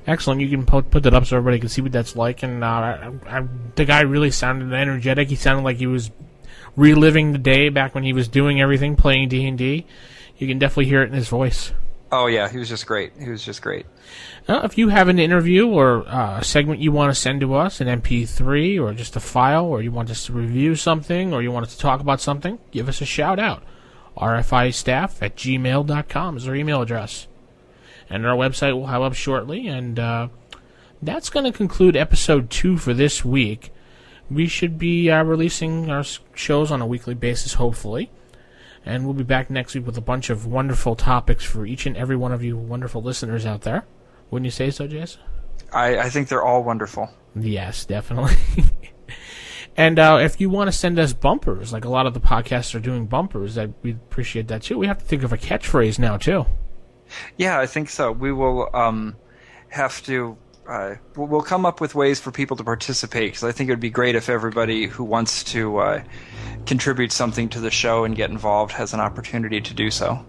Excellent. You can put that up so everybody can see what that's like. And the guy really sounded energetic. He sounded like he was reliving the day back when he was doing everything, playing D&D. You can definitely hear it in his voice. Oh, yeah, he was just great. If you have an interview or a segment you want to send to us, an MP3 or just a file, or you want us to review something, or you want us to talk about something, give us a shout out. rfistaff@gmail.com is our email address. And our website will have up shortly. And that's going to conclude episode 2 for this week. We should be releasing our shows on a weekly basis, hopefully. And we'll be back next week with a bunch of wonderful topics for each and every one of you wonderful listeners out there. Wouldn't you say so, Jason? I think they're all wonderful. Yes, definitely. And if you want to send us bumpers, like a lot of the podcasts are doing bumpers, we'd appreciate that too. We have to think of a catchphrase now too. Yeah, I think so. We will have to. We'll come up with ways for people to participate, because I think it would be great if everybody who wants to contribute something to the show and get involved has an opportunity to do so.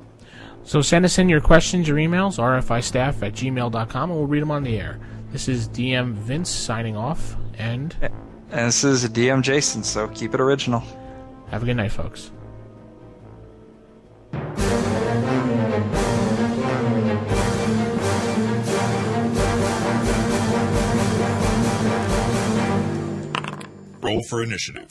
So send us in your questions, your emails, rfistaff@gmail.com, and we'll read them on the air. This is DM Vince signing off, and this is DM Jason, so keep it original. Have a good night, folks. Roll for initiative.